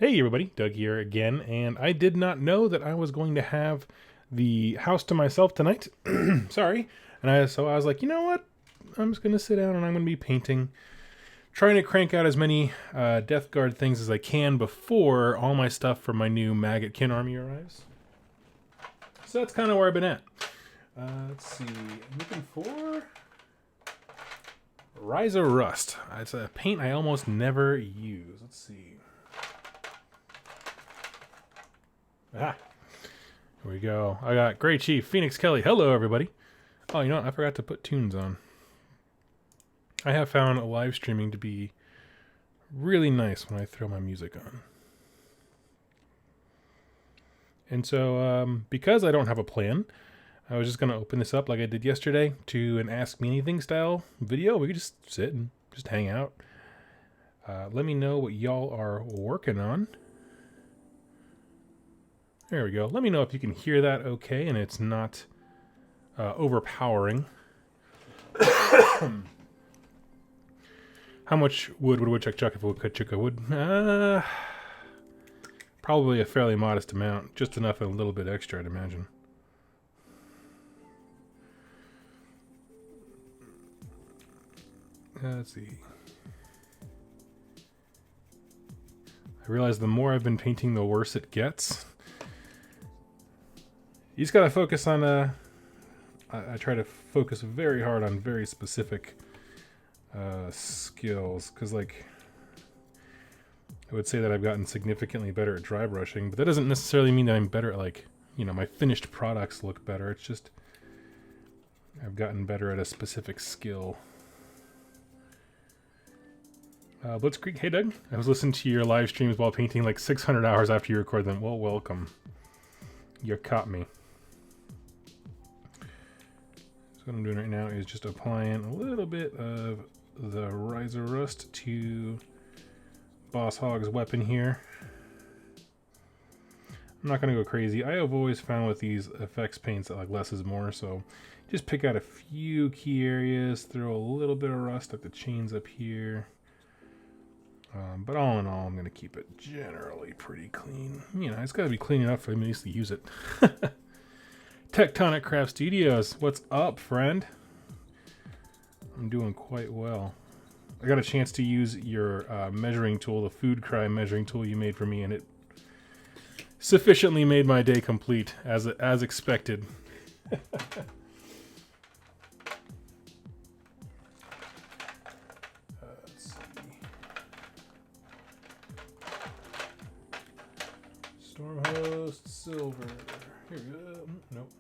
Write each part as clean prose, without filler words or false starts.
Hey everybody, Doug here again, and I did not know that I was going to have the house to myself tonight. Sorry. So I was like, you know what? I'm just going to sit down and I'm going to be painting, trying to crank out as many Death Guard things as I can before all my stuff for my new Maggotkin army arrives. So that's kind of where I've been at. Let's see. I'm looking for Rise of Rust. It's a paint I almost never use. Let's see. Ah, here we go. I got Grey Chief, Phoenix Kelly. Hello, everybody. Oh, you know what? I forgot to put tunes on. I have found live streaming to be really nice when I throw my music on. And so, because I don't have a plan, I was just going to open this up like I did yesterday to an Ask Me Anything style video. We could just sit and just hang out. Let me know what y'all are working on. There we go. Let me know if you can hear that okay and it's not overpowering. How much wood would a woodchuck chuck if a woodchuck chuck a wood? Probably a fairly modest amount. Just enough and a little bit extra, I'd imagine. Let's see. I realize the more I've been painting, the worse it gets. You just gotta focus on, I try to focus very hard on very specific skills, because, like, I would say that I've gotten significantly better at dry brushing, but that doesn't necessarily mean that I'm better at, like, you know, my finished products look better. It's just I've gotten better at a specific skill. Blitzkrieg, hey Doug. I was listening to your live streams while painting like 600 hours after you record them. Well, welcome. You caught me. So what I'm doing right now is just applying a little bit of the Rise of Rust to Boss Hogg's weapon here. I'm not going to go crazy. I have always found with these effects paints that like less is more, so just pick out a few key areas, throw a little bit of rust like the chains up here. But all in all, I'm going to keep it generally pretty clean. You know, it's got to be clean enough for me to use it. Tectonic Craft Studios, what's up, friend? I'm doing quite well. I got a chance to use your measuring tool, the Food Cry measuring tool you made for me, and it sufficiently made my day complete, as expected. Stormhost Silver. Here we go. Nope.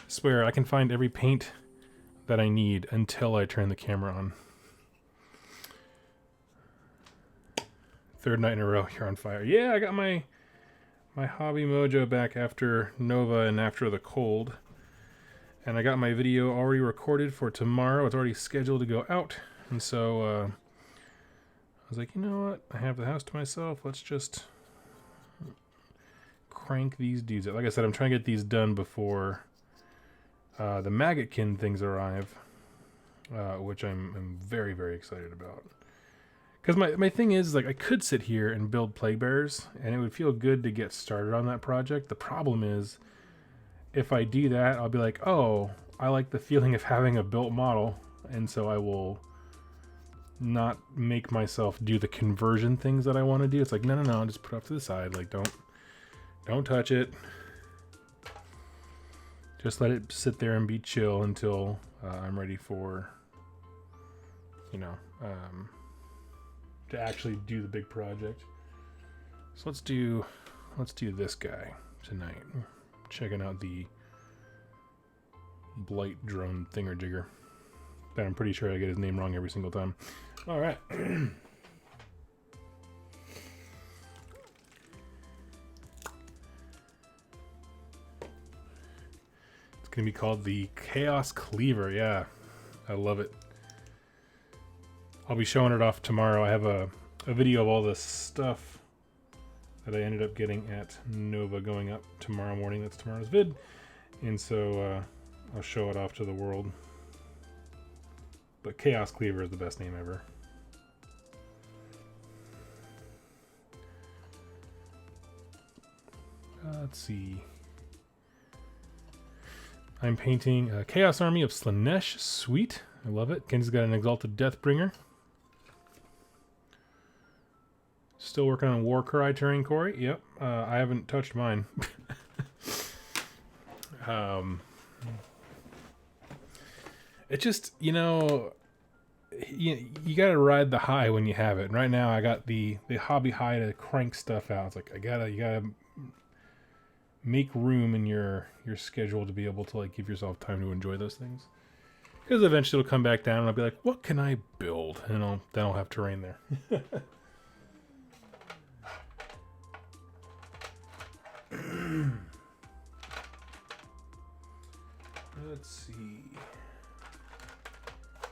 Swear, I can find every paint that I need until I turn the camera on. Third night in a row, you're on fire. Yeah, I got my hobby mojo back after Nova and after the cold. And I got my video already recorded for tomorrow. It's already scheduled to go out. And so, I was like, you know what? I have the house to myself. Let's just crank these dudes out. Like I said, I'm trying to get these done before the Maggotkin things arrive, which I'm very, very excited about. Because my thing is, like, I could sit here and build Plague Bearers, and it would feel good to get started on that project. The problem is, if I do that, I'll be like, oh, I like the feeling of having a built model, and so I will not make myself do the conversion things that I want to do. It's like, no, just put it off to the side. Like, don't touch it. Just let it sit there and be chill until I'm ready for, you know, to actually do the big project. So let's do this guy tonight. Checking out the Blight drone thingerjigger. That I'm pretty sure I get his name wrong every single time. All right. It's going to be called the Chaos Cleaver. Yeah, I love it. I'll be showing it off tomorrow. I have a video of all the stuff that I ended up getting at Nova going up tomorrow morning. That's tomorrow's vid. And so I'll show it off to the world. But Chaos Cleaver is the best name ever. Let's see. I'm painting a Chaos Army of Slaanesh. Sweet. I love it. Ken's got an Exalted Deathbringer. Still working on Warcry terrain, Corey. Yep. I haven't touched mine. It just, you know, you got to ride the high when you have it. And right now I got the hobby high to crank stuff out. It's like you gotta make room in your schedule to be able to like give yourself time to enjoy those things. Because eventually it'll come back down and I'll be like, what can I build? And then I'll have terrain there. Let's see.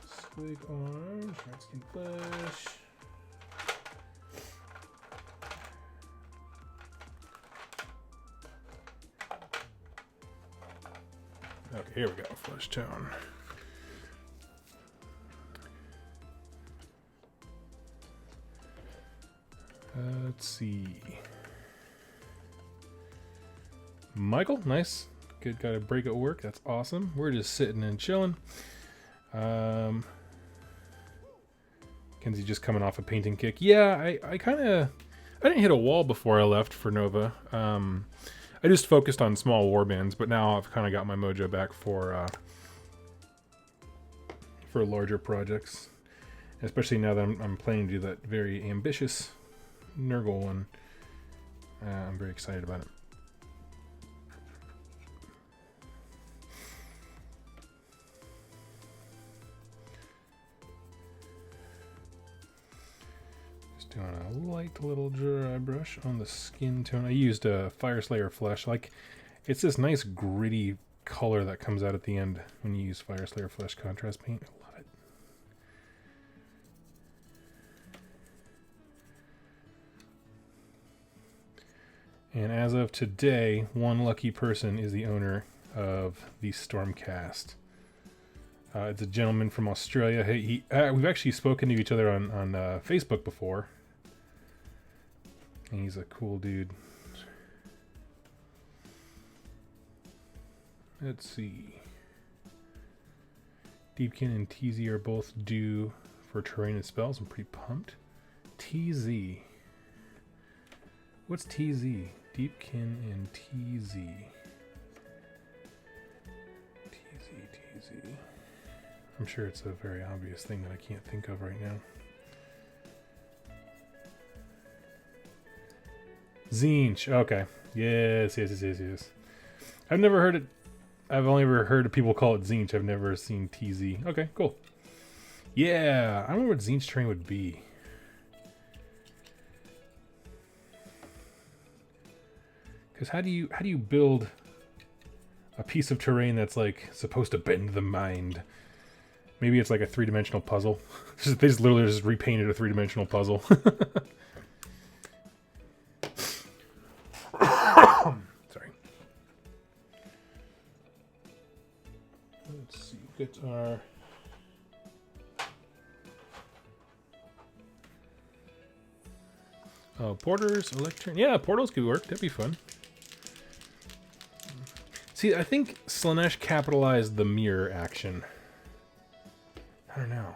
Squig arms, redskin flesh. Okay, here we go. Flesh tone. Let's see. Michael, nice. Good, got a break at work. That's awesome. We're just sitting and chilling. Kenzie just coming off a painting kick. Yeah, I didn't hit a wall before I left for Nova. I just focused on small warbands, but now I've kind of got my mojo back for larger projects. Especially now that I'm planning to do that very ambitious Nurgle one. I'm very excited about it. Doing a light little dry brush on the skin tone. I used a Fire Slayer Flesh. Like, it's this nice gritty color that comes out at the end when you use Fire Slayer Flesh contrast paint. I love it. And as of today, one lucky person is the owner of the Stormcast. It's a gentleman from Australia. We've actually spoken to each other on Facebook before. And he's a cool dude. Let's see. Deepkin and TZ are both due for terrain and spells. I'm pretty pumped. TZ. What's TZ? Deepkin and TZ. TZ. I'm sure it's a very obvious thing that I can't think of right now. Zinch. Okay. Yes. I've never heard it. I've only ever heard people call it Zinch. I've never seen TZ. Okay, cool. Yeah. I don't know what Zinch terrain would be. Because how do you build a piece of terrain that's like supposed to bend the mind? Maybe it's like a 3-dimensional puzzle. They just literally just repainted a 3-dimensional puzzle. Sorry. Let's see. Guitar. Oh, Porters, Electron. Yeah, Portals could work. That'd be fun. See, I think Slaanesh capitalized the mirror action. I don't know.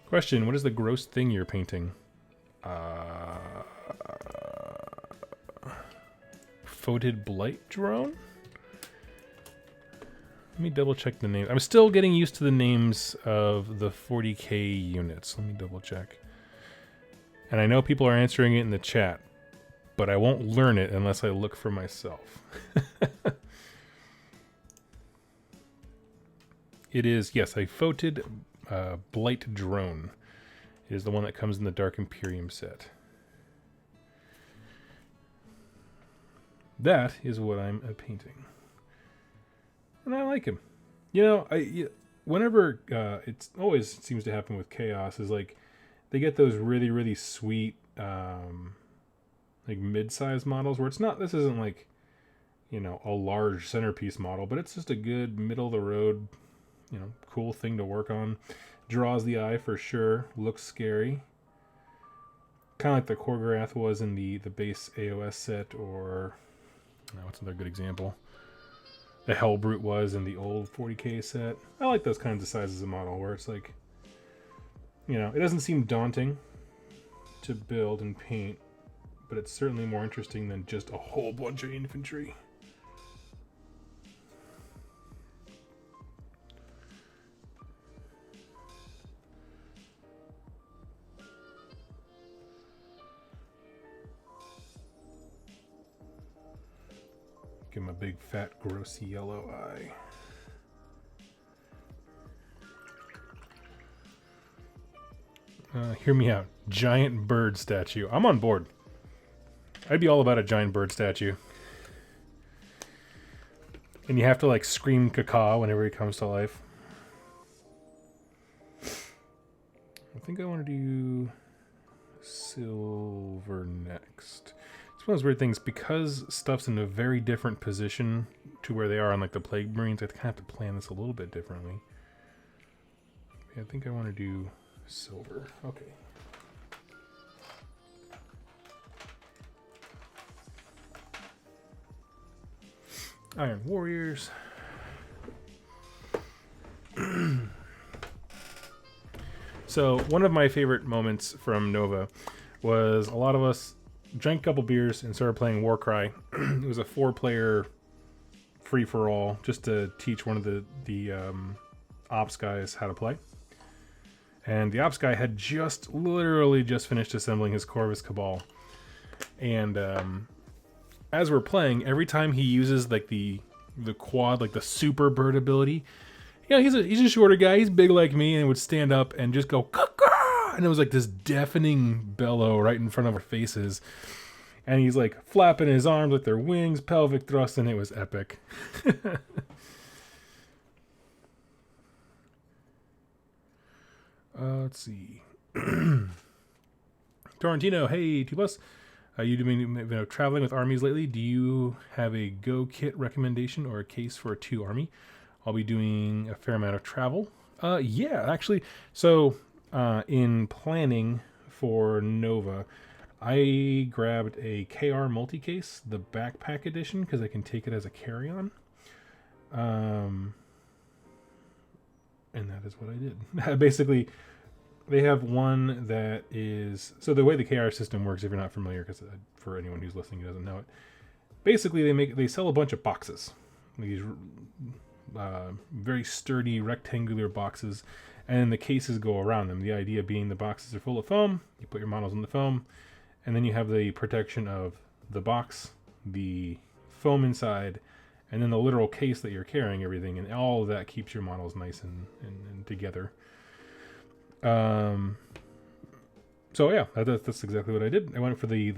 Question, what is the gross thing you're painting? Foated Blight Drone? Let me double check the name. I'm still getting used to the names of the 40k units. Let me double check. And I know people are answering it in the chat, but I won't learn it unless I look for myself. It is, yes, a Foated Blight Drone. It is the one that comes in the Dark Imperium set. That is what I'm painting. And I like him. You know, whenever it always seems to happen with Chaos is like they get those really, really sweet like mid-size models where it's not, this isn't like, you know, a large centerpiece model, but it's just a good middle of the road, you know, cool thing to work on. Draws the eye for sure. Looks scary. kind of like the Korgorath was in the base AOS set, or what's another good example? The Hellbrute was in the old 40k set. I like those kinds of sizes of model where it's like, you know, it doesn't seem daunting to build and paint, but it's certainly more interesting than just a whole bunch of infantry. Give him a big, fat, gross yellow eye. Hear me out. Giant bird statue. I'm on board. I'd be all about a giant bird statue. And you have to like scream caca whenever he comes to life. I think I want to do silver next. It's one of those weird things, because stuff's in a very different position to where they are on like the Plague Marines. I kind of have to plan this a little bit differently. Yeah, I think I want to do silver. Okay. Iron Warriors. So one of my favorite moments from Nova was a lot of us drank a couple beers and started playing Warcry. It was a 4-player free-for-all just to teach one of the ops guys how to play. And the ops guy had literally just finished assembling his Corvus Cabal. And as we're playing, every time he uses like the quad, like the super bird ability, you know, he's a shorter guy, he's big like me, and would stand up and just go caw, and it was like this deafening bellow right in front of our faces. And he's like flapping his arms like they're wings, pelvic thrust, and it was epic. Let's see. Torrentino, hey, T-Plus. You been traveling with armies lately? Do you have a go kit recommendation or a case for a 2 army? I'll be doing a fair amount of travel. Yeah, actually. So, in planning for Nova, I grabbed a KR multi-case, the backpack edition, because I can take it as a carry-on. And that is what I did. Basically, they have one that is... So the way the KR system works, if you're not familiar, because for anyone who's listening who doesn't know it, basically they sell a bunch of boxes. These very sturdy rectangular boxes, and the cases go around them. The idea being the boxes are full of foam, you put your models in the foam, and then you have the protection of the box, the foam inside, and then the literal case that you're carrying everything, and all of that keeps your models nice and together. So yeah, that's exactly what I did. I went for the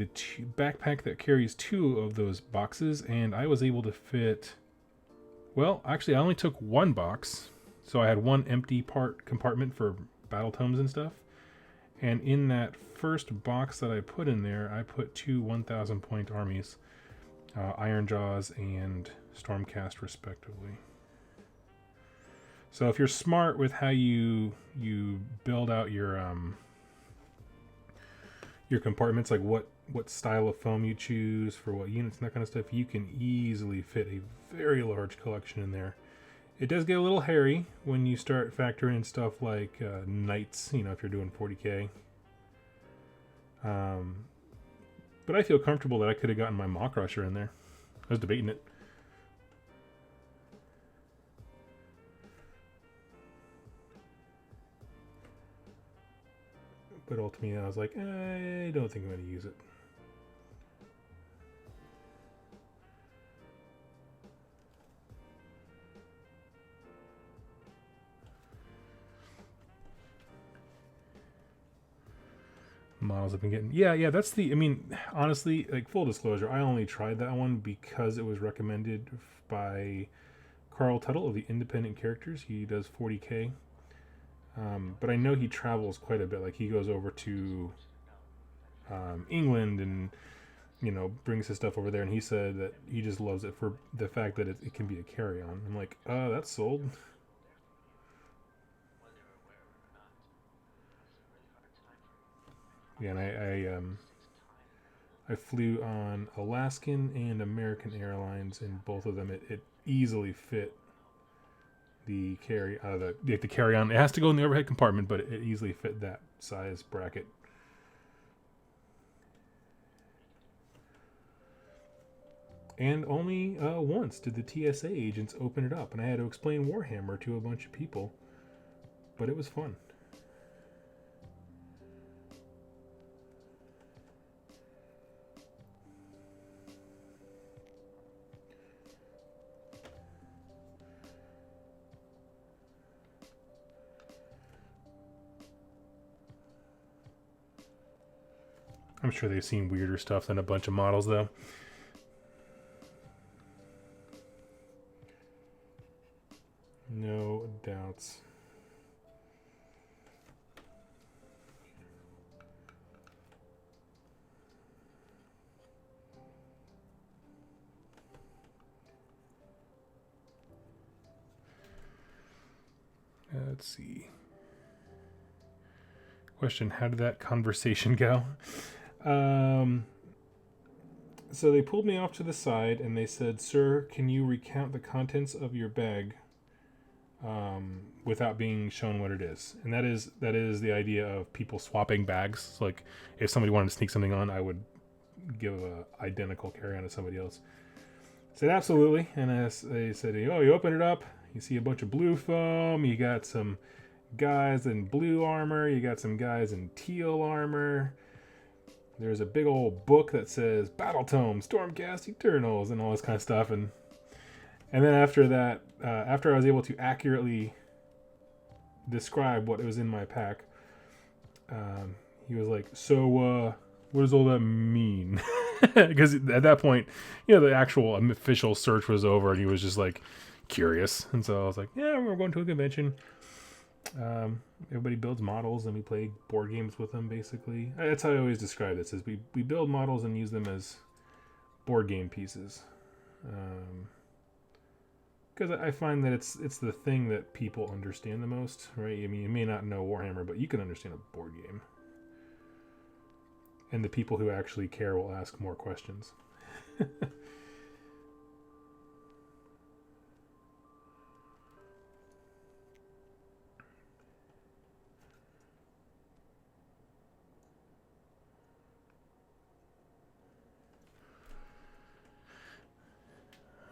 backpack that carries 2 of those boxes, and I was able to fit... Well, actually, I only took 1 box, so I had 1 empty compartment for battle tomes and stuff. And in that first box that I put in there, I put 2 1,000 point armies, Ironjaws and Stormcast, respectively. So if you're smart with how you build out your compartments, like what style of foam you choose for what units and that kind of stuff, you can easily fit a very large collection in there. It does get a little hairy when you start factoring in stuff like knights, you know, if you're doing 40k. But I feel comfortable that I could have gotten my Maw Crusher in there. I was debating it. But ultimately I was like, I don't think I'm going to use it. Models I've been getting. Yeah, that's the... I mean, honestly, like, full disclosure, I only tried that one because it was recommended by Carl Tuttle of the Independent Characters. He does 40k. But I know he travels quite a bit. Like, he goes over to England and, you know, brings his stuff over there. And he said that he just loves it for the fact that it can be a carry-on. I'm like, that's sold. Yeah, and I flew on Alaskan and American Airlines, and both of them it easily fit the the carry on. It has to go in the overhead compartment, but it easily fit that size bracket. And only once did the TSA agents open it up, and I had to explain Warhammer to a bunch of people, but it was fun. I'm sure they've seen weirder stuff than a bunch of models, though. No doubts. Let's see. Question: how did that conversation go? So they pulled me off to the side and they said, "Sir, can you recount the contents of your bag without being shown what it is?" And that is the idea of people swapping bags. So like, if somebody wanted to sneak something on, I would give a identical carry-on to somebody else. I said, "Absolutely." And they said, "Oh, you open it up. You see a bunch of blue foam. You got some guys in blue armor. You got some guys in teal armor. There's a big old book that says Battle Tome, Stormcast Eternals," and all this kind of stuff. And then after that, after I was able to accurately describe what was in my pack, he was like, "So, what does all that mean?" Because at that point, the actual official search was over, and he was just like curious. And so I was like, "Yeah, we're going to a convention. Everybody builds models, and we play board games with them. Basically, that's how I always describe this: is we build models and use them as board game pieces." Because I find that it's the thing that people understand the most, right? I mean, you may not know Warhammer, but you can understand a board game. And the people who actually care will ask more questions.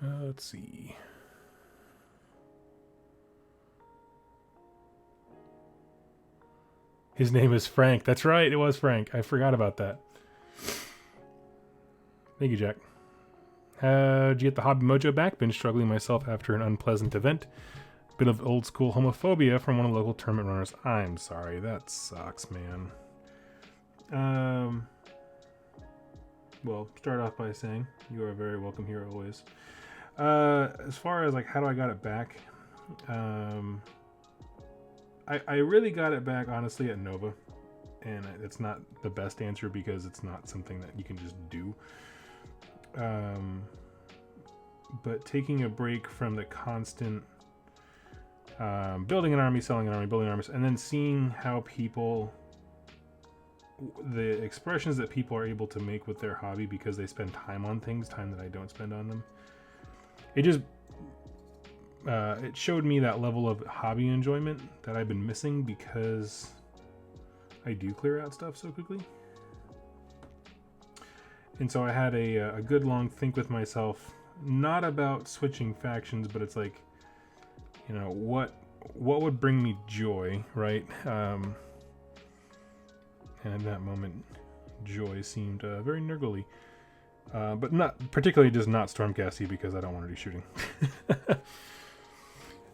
Let's see. His name is Frank. That's right, it was Frank. I forgot about that. Thank you, Jack. Did you get the Hobby Mojo back? Been struggling myself after an unpleasant event. Bit of old school homophobia from one of the local tournament runners. I'm sorry, that sucks, man. Well, start off by saying you are very welcome here always. As far as like how do I got it back, I really got it back honestly at Nova, and it's not the best answer because it's not something that you can just do. But taking a break from the constant building an army, selling an army, building an army, and then seeing how the expressions that people are able to make with their hobby because they spend time on things, time that I don't spend on them. It just it showed me that level of hobby enjoyment that I've been missing because I do clear out stuff so quickly. And so I had a good long think with myself, not about switching factions, but it's like, what would bring me joy, right? And in that moment, joy seemed very nurgly. But not particularly just not Stormcasty because I don't want to do shooting.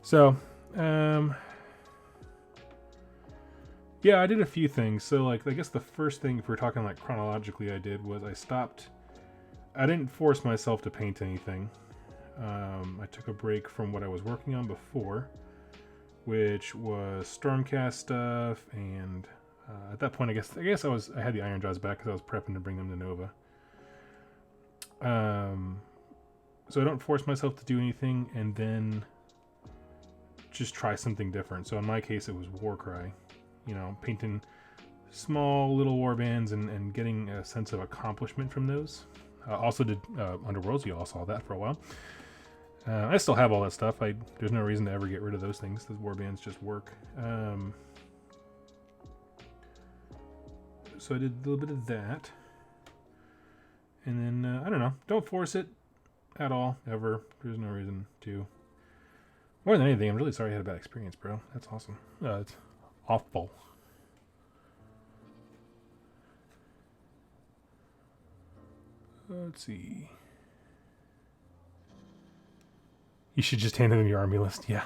So, yeah, I did a few things. So, like, I guess the first thing, if we're talking like chronologically, I did was I didn't force myself to paint anything. I took a break from what I was working on before, which was Stormcast stuff, and at that point, I guess I had the Iron Jaws back because I was prepping to bring them to Nova. So I don't force myself to do anything, and then just try something different. So in my case, it was Warcry. Painting small little war bands and getting a sense of accomplishment from those. Also did Underworlds. You all saw that for a while. I still have all that stuff. There's no reason to ever get rid of those things. The war bands just work. So I did a little bit of that. And then, I don't know. Don't force it at all, ever. There's no reason to. More than anything, I'm really sorry you had a bad experience, bro. That's awesome. It's awful. Let's see. You should just hand them your army list. Yeah.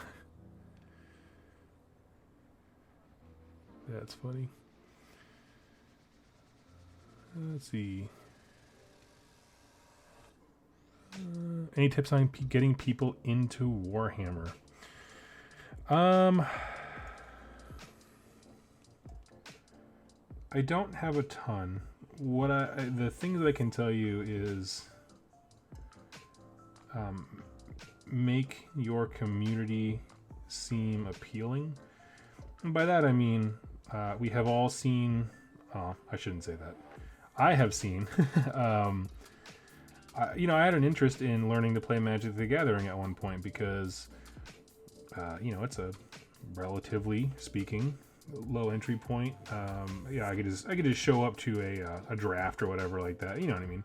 That's funny. Let's see. Any tips on getting people into Warhammer? I don't have a ton. The things that I can tell you is make your community seem appealing. And by that I mean we have all seen. I shouldn't say that. I have seen. I had an interest in learning to play Magic the Gathering at one point because, it's a relatively speaking low entry point. I could just show up to a draft or whatever like that. You know what I mean?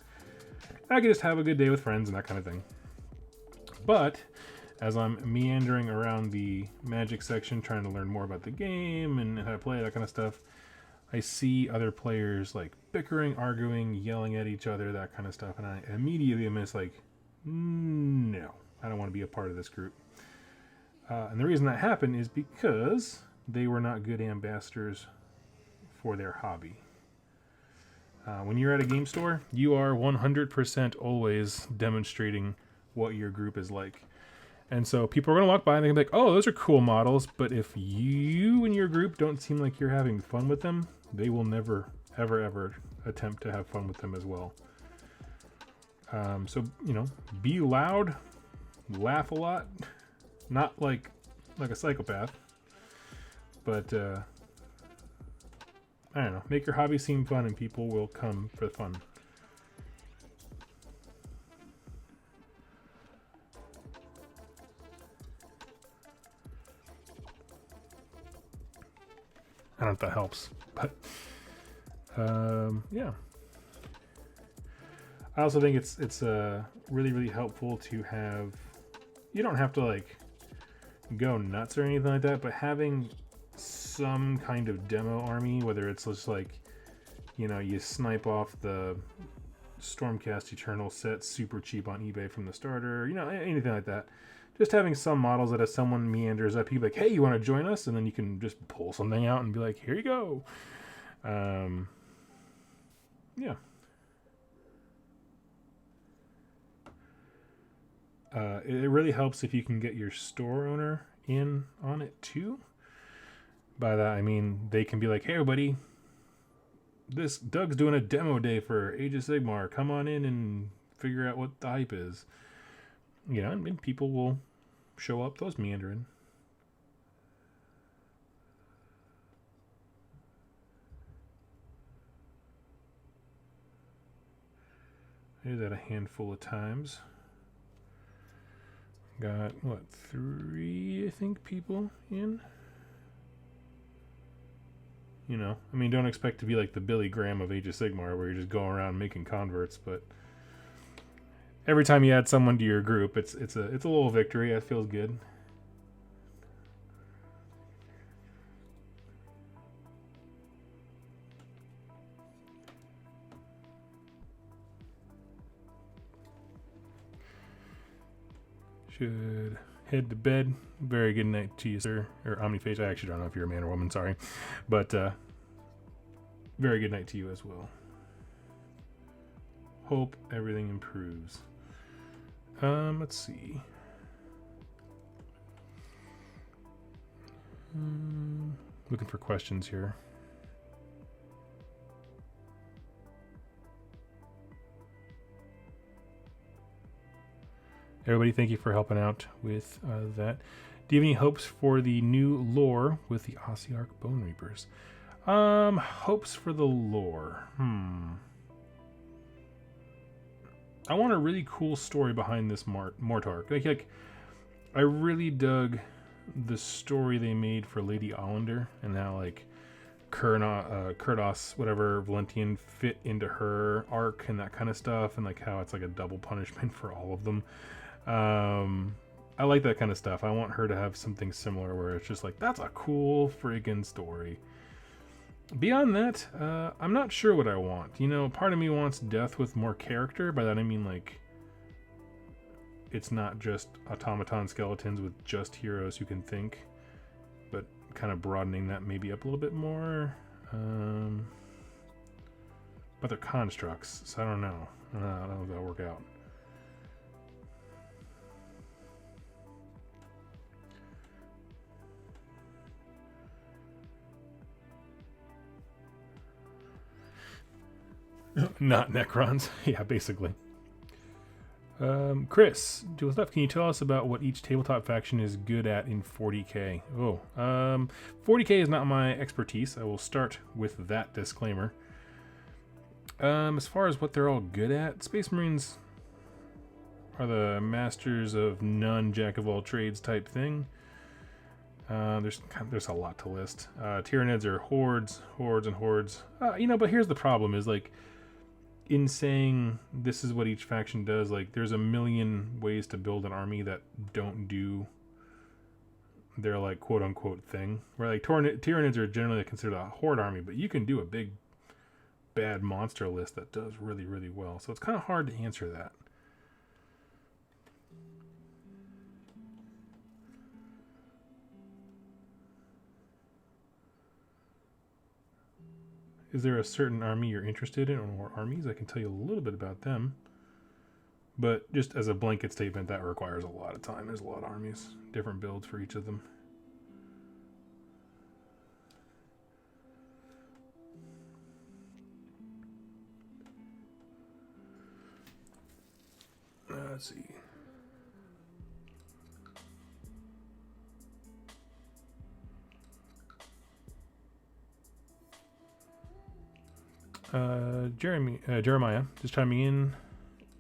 I could just have a good day with friends and that kind of thing. But as I'm meandering around the Magic section, trying to learn more about the game and how to play, that kind of stuff, I see other players like bickering, arguing, yelling at each other, that kind of stuff, and I immediately am just like, no, I don't want to be a part of this group. And the reason that happened is because they were not good ambassadors for their hobby. When you're at a game store, you are 100% always demonstrating what your group is like. And so people are going to walk by and they're going to be like, oh, those are cool models, but if you and your group don't seem like you're having fun with them, they will never, ever, ever attempt to have fun with them as well. So, be loud, laugh a lot, not like a psychopath, but, I don't know, make your hobby seem fun and people will come for the fun. I don't know if that helps, but yeah. I also think it's really, really helpful to have. You don't have to like go nuts or anything like that, but having some kind of demo army, whether it's just like, you snipe off the Stormcast Eternal set super cheap on eBay from the starter, anything like that. Just having some models that as someone meanders up, he'd be like, hey, you want to join us? And then you can just pull something out and be like, here you go. Yeah. It really helps if you can get your store owner in on it too. By that, I mean, they can be like, hey, everybody, Doug's doing a demo day for Age of Sigmar. Come on in and figure out what the hype is. And people will show up, those meandering. I did that a handful of times. Got, 3, I think, people in? Don't expect to be like the Billy Graham of Age of Sigmar where you're just going around making converts, but every time you add someone to your group, it's a little victory. It feels good. Should head to bed. Very good night to you, sir. Or Omniface. I actually don't know if you're a man or woman, sorry. But very good night to you as well. Hope everything improves. Let's see. Looking for questions here. Everybody, thank you for helping out with that. Do you have any hopes for the new lore with the Ossiarch Bone Reapers? Hopes for the lore. I want a really cool story behind this Mortark. Like, I really dug the story they made for Lady Ollander and how, like, Kurdos, whatever, Valentian fit into her arc and that kind of stuff, and like how it's like a double punishment for all of them. I like that kind of stuff. I want her to have something similar where it's just like, that's a cool friggin' story. Beyond that, I'm not sure what I want. You know, part of me wants Death with more character. By that I mean, like, it's not just automaton skeletons with just heroes who can think, but kind of broadening that maybe up a little bit more. But they're constructs, so I don't know. I don't know if that'll work out. Not Necrons. Yeah, basically. Chris, Dual Stuff, can you tell us about what each tabletop faction is good at in 40k? 40k is not my expertise. I will start with that disclaimer. As far as what they're all good at, Space Marines are the masters of none, jack of all trades type thing. There's a lot to list. Tyranids are hordes and hordes. But here's the problem: is like, in saying this is what each faction does, like, there's a million ways to build an army that don't do their, like, quote unquote thing. Where, like, Tyranids are generally considered a horde army, but you can do a big bad monster list that does really, really well. So it's kind of hard to answer that. Is there a certain army you're interested in, or armies? I can tell you a little bit about them. But just as a blanket statement, that requires a lot of time. There's a lot of armies, different builds for each of them. Let's see. Jeremiah, just chiming in.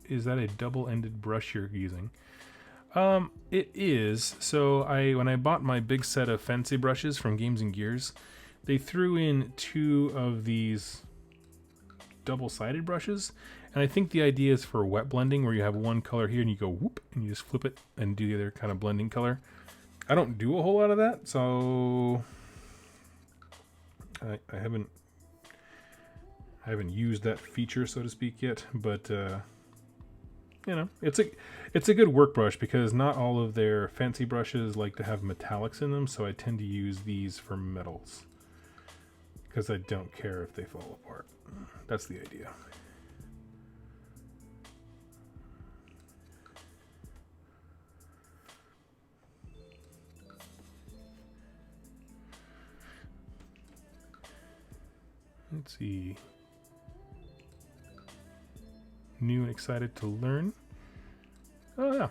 Is that a double-ended brush you're using? It is. So when I bought my big set of fancy brushes from Games and Gears, they threw in 2 of these double-sided brushes, and I think the idea is for wet blending, where you have one color here and you go whoop and you just flip it and do the other kind of blending color. I don't do a whole lot of that, so I haven't used that feature, so to speak, yet, but it's a good work brush, because not all of their fancy brushes like to have metallics in them, so I tend to use these for metals, because I don't care if they fall apart. That's the idea. Let's see. New and excited to learn. Oh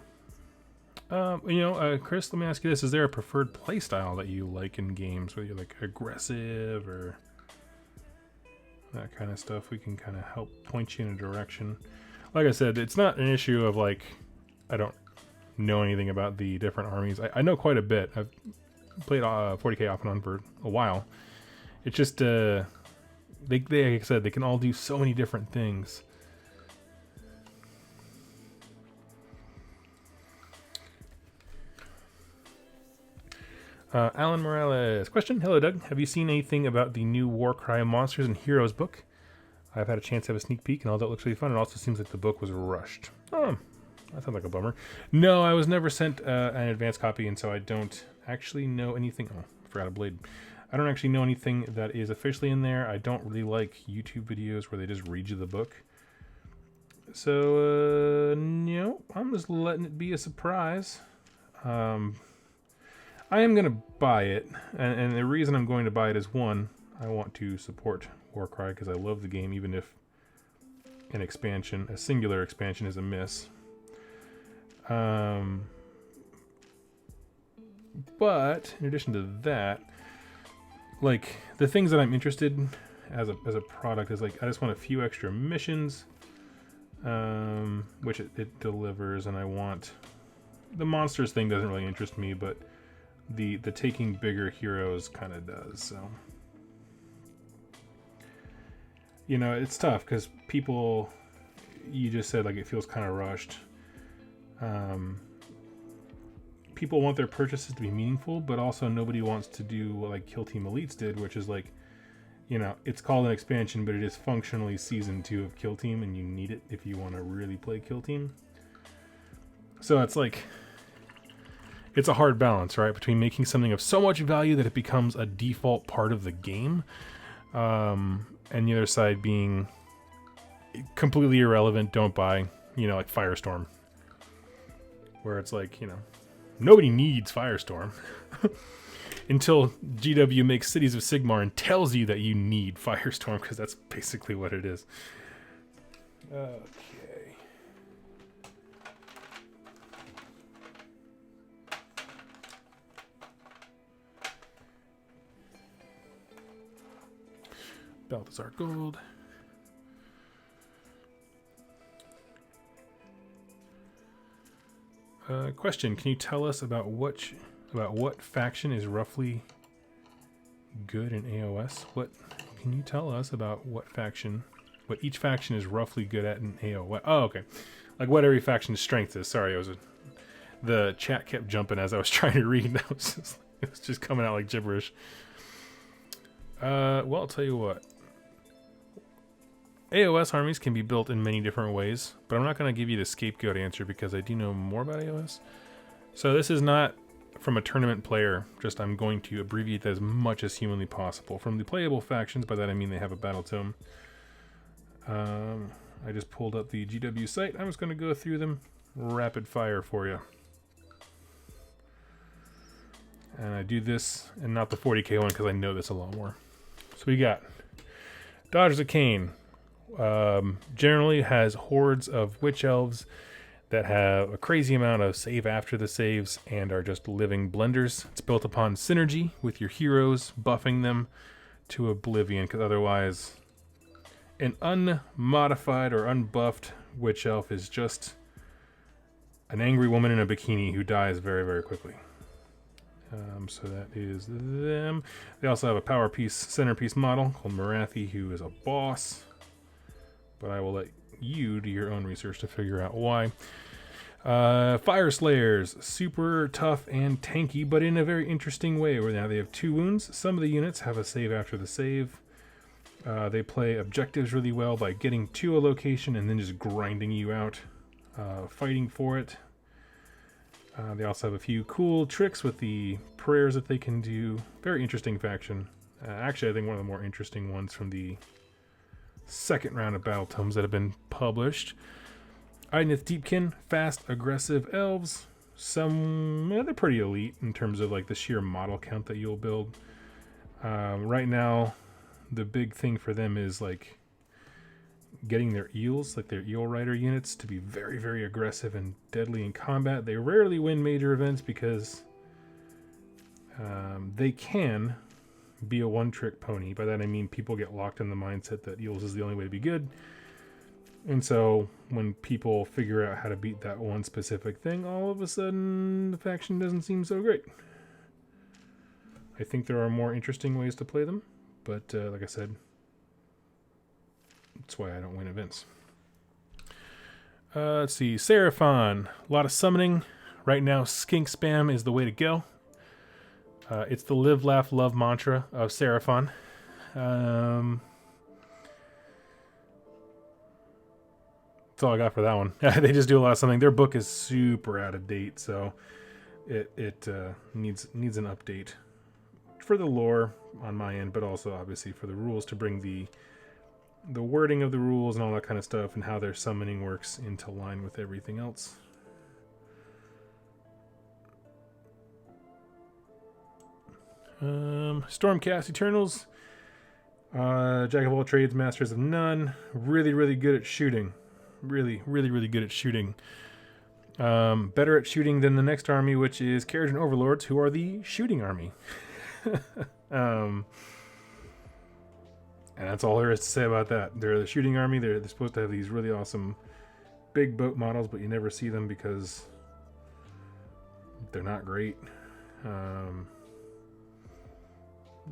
yeah. Chris, let me ask you this: is there a preferred playstyle that you like in games, whether you're like aggressive or that kind of stuff? We can kind of help point you in a direction. Like I said, it's not an issue of like I don't know anything about the different armies. I know quite a bit. I've played 40k off and on for a while. It's just they like I said, they can all do so many different things. Alan Morales, question. Hello, Doug. Have you seen anything about the new Warcry Monsters and Heroes book? I've had a chance to have a sneak peek, and all that looks really fun. It also seems like the book was rushed. Oh, that sounds like a bummer. No, I was never sent an advance copy, and so I don't actually know anything. Oh, I forgot a blade. I don't actually know anything that is officially in there. I don't really like YouTube videos where they just read you the book. So, no, I'm just letting it be a surprise. I am going to buy it, and the reason I'm going to buy it is, one, I want to support Warcry because I love the game, even if an expansion, a singular expansion, is a miss. But in addition to that, like the things that I'm interested in as a product is like I just want a few extra missions, which it delivers, and I want the monsters thing doesn't really interest me, but the taking bigger heroes kind of does. So it's tough because people, you just said like it feels kind of rushed. People want their purchases to be meaningful, but also nobody wants to do what like Kill Team Elites did, which is like, it's called an expansion, but it is functionally season 2 of Kill Team, and you need it if you want to really play Kill Team. So it's like, it's a hard balance, right? Between making something of so much value that it becomes a default part of the game, and the other side being completely irrelevant, don't buy, like Firestorm. Where it's like, nobody needs Firestorm. Until GW makes Cities of Sigmar and tells you that you need Firestorm, because that's basically what it is. Okay. Balthazar Gold. Question: can you tell us about what faction is roughly good in AOS? What can you tell us about what each faction is roughly good at in AOS? Oh, okay. Like what every faction's strength is. Sorry, the chat kept jumping as I was trying to read. It was just coming out like gibberish. Well, I'll tell you what. AOS armies can be built in many different ways, but I'm not going to give you the scapegoat answer because I do know more about AOS. So this is not from a tournament player, just I'm going to abbreviate that as much as humanly possible. From the playable factions, by that I mean they have a battle tome. I just pulled up the GW site. I'm just going to go through them rapid fire for you. And I do this and not the 40k one because I know that's a lot more. So we got Daughters of Cain. Generally has hordes of witch elves that have a crazy amount of save after the saves and are just living blenders. It's built upon synergy with your heroes, buffing them to oblivion, because otherwise an unmodified or unbuffed witch elf is just an angry woman in a bikini who dies very, very quickly. So that is them. They also have a power piece, centerpiece model called Marathi, who is a boss. But I will let you do your own research to figure out why. Fire Slayers, super tough and tanky, but in a very interesting way. Where now they have 2 wounds. Some of the units have a save after the save. They play objectives really well by getting to a location and then just grinding you out, fighting for it. They also have a few cool tricks with the prayers that they can do. Very interesting faction. Actually, I think one of the more interesting ones from the second round of battle tomes that have been published. Idnith Deepkin, fast, aggressive elves. They're pretty elite in terms of like the sheer model count that you'll build. Right now, the big thing for them is like getting their eels, like their eel rider units, to be very, very aggressive and deadly in combat. They rarely win major events because they can be a one-trick pony. By that I mean people get locked in the mindset that eels is the only way to be good. And so when people figure out how to beat that one specific thing, all of a sudden the faction doesn't seem so great. I think there are more interesting ways to play them, but like I said, that's why I don't win events. Let's see, Seraphon, a lot of summoning. Right now, skink spam is the way to go. It's the live, laugh, love mantra of Seraphon. That's all I got for that one. They just do a lot of something. Their book is super out of date, so it needs an update for the lore on my end, but also obviously for the rules to bring the wording of the rules and all that kind of stuff and how their summoning works into line with everything else. Stormcast Eternals, jack of all trades, masters of none. Really, really good at shooting. Really, really, really good at shooting. Better at shooting than the next army, which is Carriage and Overlords, who are the shooting army. And that's all there is to say about that. They're the shooting army. They're supposed to have these really awesome big boat models, but you never see them because they're not great.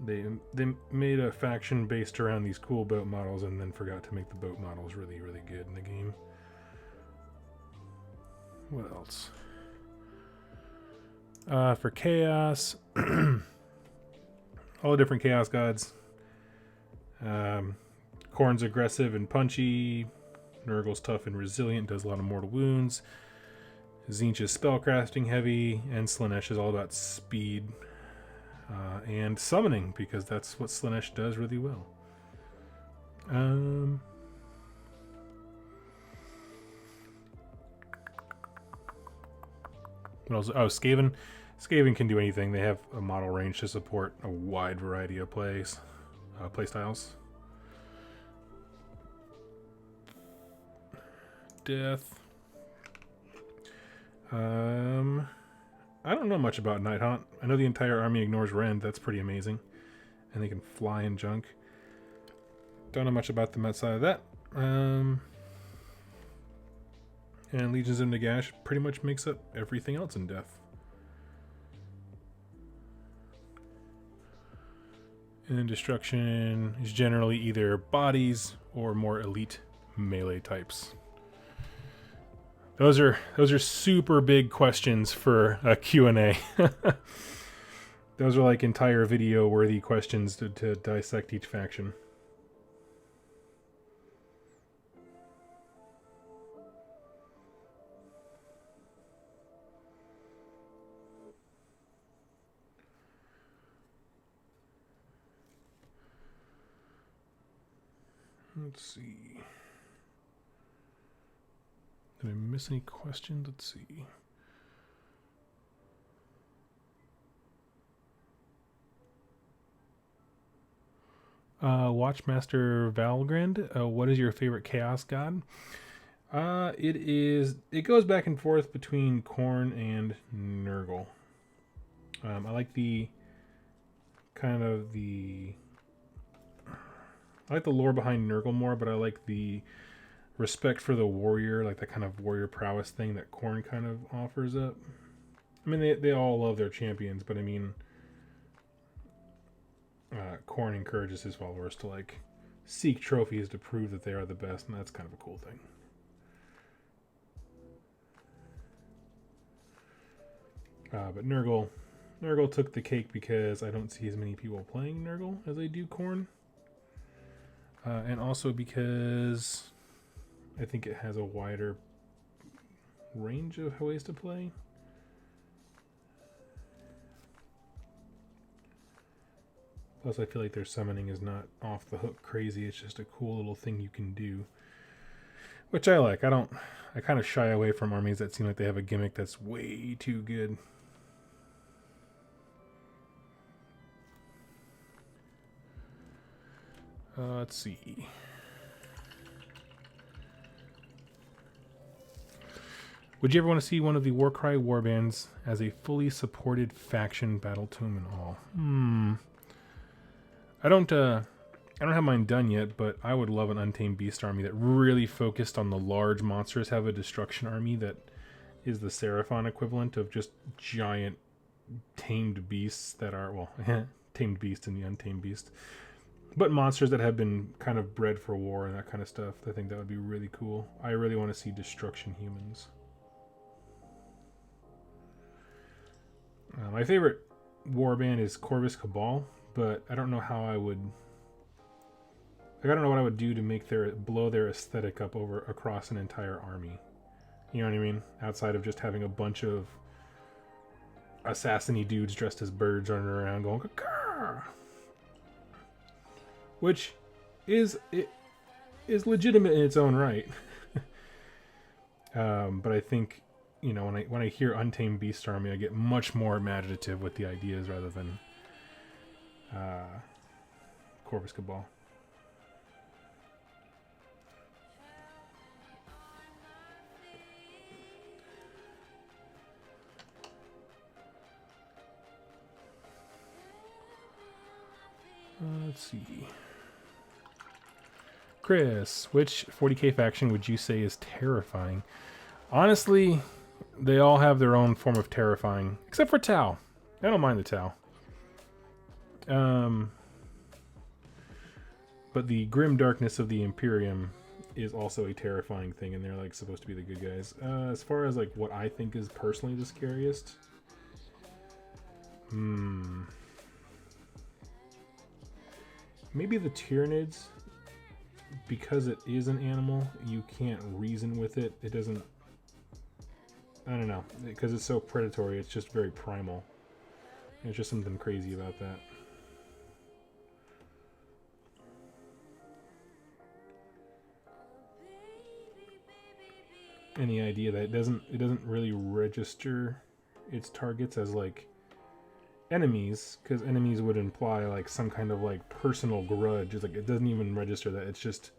They made a faction based around these cool boat models and then forgot to make the boat models really, really good in the game. What else? For Chaos, all the different Chaos gods. Khorne's aggressive and punchy. Nurgle's tough and resilient, does a lot of mortal wounds. Tzeentch is spellcasting heavy, and Slaanesh is all about speed and summoning, because that's what Slaanesh does really well. What else? Oh, Skaven. Skaven can do anything. They have a model range to support a wide variety of play styles. Death. I don't know much about Nighthaunt. I know the entire army ignores rend. That's pretty amazing. And they can fly and junk. Don't know much about them outside of that. And Legions of Nagash pretty much makes up everything else in Death. And Destruction is generally either bodies or more elite melee types. Those are super big questions for a Q&A. Those are like entire video worthy questions to dissect each faction. Let's see. Did I miss any questions? Let's see. Watchmaster Valgrand, what is your favorite Chaos God? It goes back and forth between Khorne and Nurgle. I like the lore behind Nurgle more, but I like the respect for the warrior, like that kind of warrior prowess thing that Khorne kind of offers up. I mean, they all love their champions, but I mean, Khorne encourages his followers to like seek trophies to prove that they are the best, and that's kind of a cool thing. But Nurgle took the cake because I don't see as many people playing Nurgle as I do Khorne. And also because I think it has a wider range of ways to play. Plus, I feel like their summoning is not off the hook crazy. It's just a cool little thing you can do, which I like. I kind of shy away from armies that seem like they have a gimmick that's way too good. Let's see. Would you ever want to see one of the Warcry warbands as a fully supported faction, battle tome and all? I don't have mine done yet, but I would love an Untamed Beast army that really focused on the large monsters. Have a Destruction army that is the Seraphon equivalent of just giant tamed beasts that are, well, tamed beast and the Untamed Beast. But monsters that have been kind of bred for war and that kind of stuff. I think that would be really cool. I really want to see Destruction humans. My favorite warband is Corvus Cabal, but I don't know how I would... I don't know what I would do to make blow their aesthetic up across an entire army. You know what I mean? Outside of just having a bunch of assassin-y dudes dressed as birds running around going, caw. Which is legitimate in its own right. But I think, you know, when I hear Untamed Beast Army, I get much more imaginative with the ideas rather than Corvus Cabal. Let's see. Chris, which 40k faction would you say is terrifying? Honestly, they all have their own form of terrifying, except for Tau. I don't mind the Tau. But the grim darkness of the Imperium is also a terrifying thing, and they're like supposed to be the good guys. As far as like what I think is personally the scariest, maybe the Tyranids, because it is an animal. You can't reason with it. It doesn't. I don't know, because it's so predatory. It's just very primal. There's just something crazy about that. Any idea that it doesn't really register its targets as like enemies, because enemies would imply like some kind of like personal grudge. It's like it doesn't even register that. It's just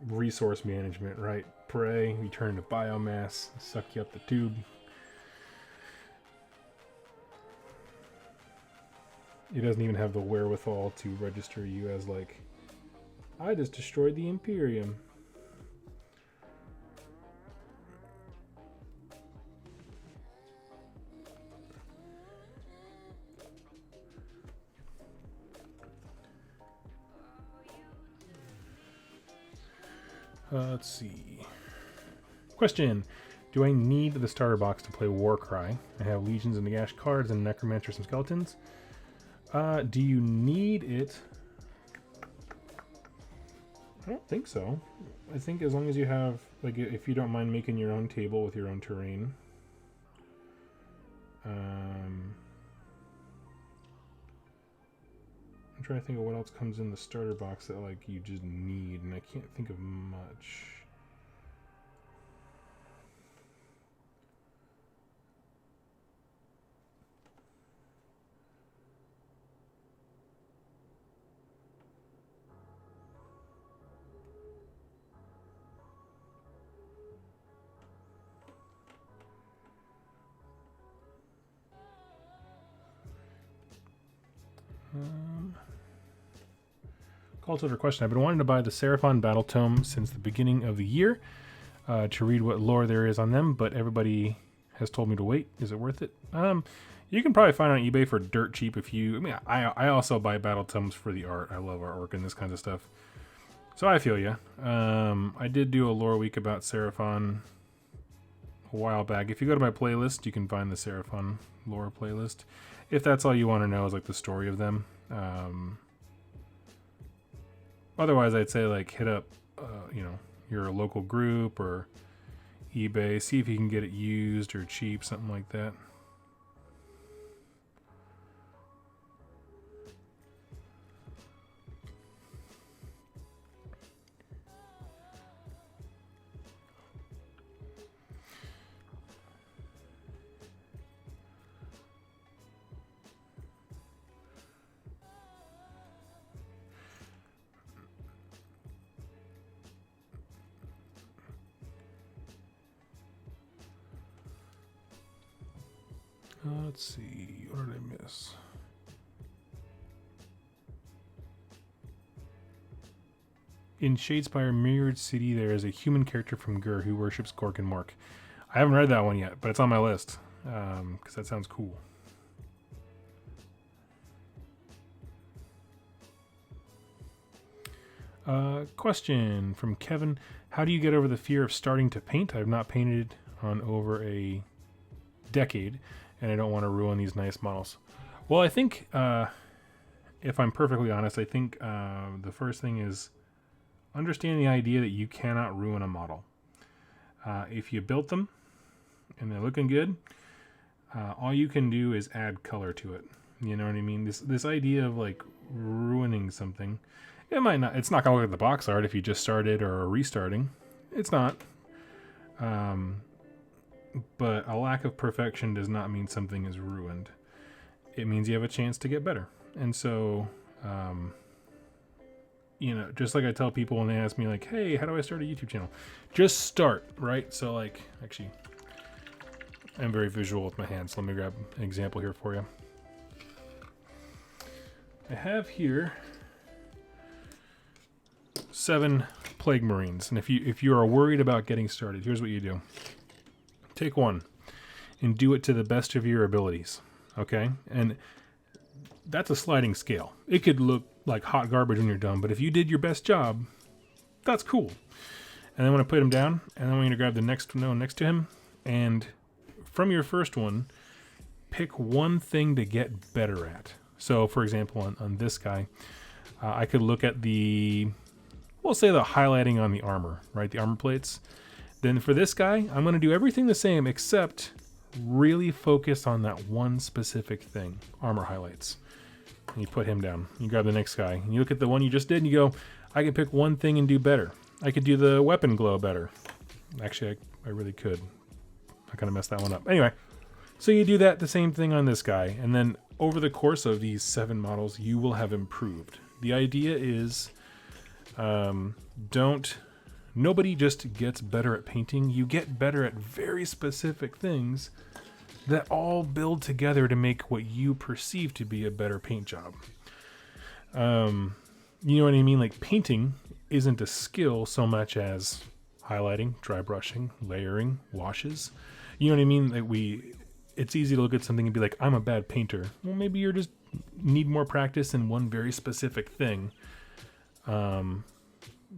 resource management, right? Prey, return to biomass, suck you up the tube. It doesn't even have the wherewithal to register you as like, I just destroyed the Imperium. Let's see. Question. Do I need the starter box to play Warcry? I have Legions and Nagash cards and Necromancer some skeletons. Do you need it? I don't think so. I think as long as you have, like, if you don't mind making your own table with your own terrain. I'm trying to think of what else comes in the starter box that like you just need, and I can't think of much. Call to question. I've been wanting to buy the Seraphon Battle Tome since the beginning of the year to read what lore there is on them, but everybody has told me to wait. Is it worth it? You can probably find it on eBay for dirt cheap if you... I mean, I also buy Battle Tomes for the art. I love artwork and this kind of stuff. So I feel you. I did do a lore week about Seraphon a while back. If you go to my playlist, you can find the Seraphon lore playlist. If that's all you want to know is like the story of them. Otherwise, I'd say like hit up, you know, your local group or eBay. See if you can get it used or cheap, something like that. Let's see, what did I miss? In Shadespire Mirrored City, there is a human character from Gur who worships Gork and Mork. I haven't read that one yet, but it's on my list, because that sounds cool. Question from Kevin. How do you get over the fear of starting to paint? I have not painted on over a decade, and I don't want to ruin these nice models. Well, I think, if I'm perfectly honest, I think the first thing is understand the idea that you cannot ruin a model. If you built them and they're looking good, all you can do is add color to it. You know what I mean? This idea of like ruining something, it's not gonna look at the box art if you just started or are restarting. It's not. But a lack of perfection does not mean something is ruined. It means you have a chance to get better. And so, you know, just like I tell people when they ask me like, hey, how do I start a YouTube channel? Just start, right? So like, actually, I'm very visual with my hands. So let me grab an example here for you. I have here 7 Plague Marines. And if you are worried about getting started, here's what you do. Take one and do it to the best of your abilities. Okay? And that's a sliding scale. It could look like hot garbage when you're done, but if you did your best job, that's cool. And then when I put him down, and then I want you to grab the next one next to him, and from your first one, pick one thing to get better at. So, for example, on this guy, I could look at we'll say the highlighting on the armor, right? The armor plates. Then for this guy, I'm going to do everything the same except really focus on that one specific thing, armor highlights. And you put him down. You grab the next guy. And you look at the one you just did and you go, I can pick one thing and do better. I could do the weapon glow better. Actually, I really could. I kind of messed that one up. Anyway, so you do that, the same thing on this guy. And then over the course of these 7 models, you will have improved. The idea is nobody just gets better at painting. You get better at very specific things that all build together to make what you perceive to be a better paint job. You know what I mean? Like, painting isn't a skill so much as highlighting, dry brushing, layering, washes. You know what I mean? Like, it's easy to look at something and be like, I'm a bad painter. Well, maybe you're just need more practice in one very specific thing.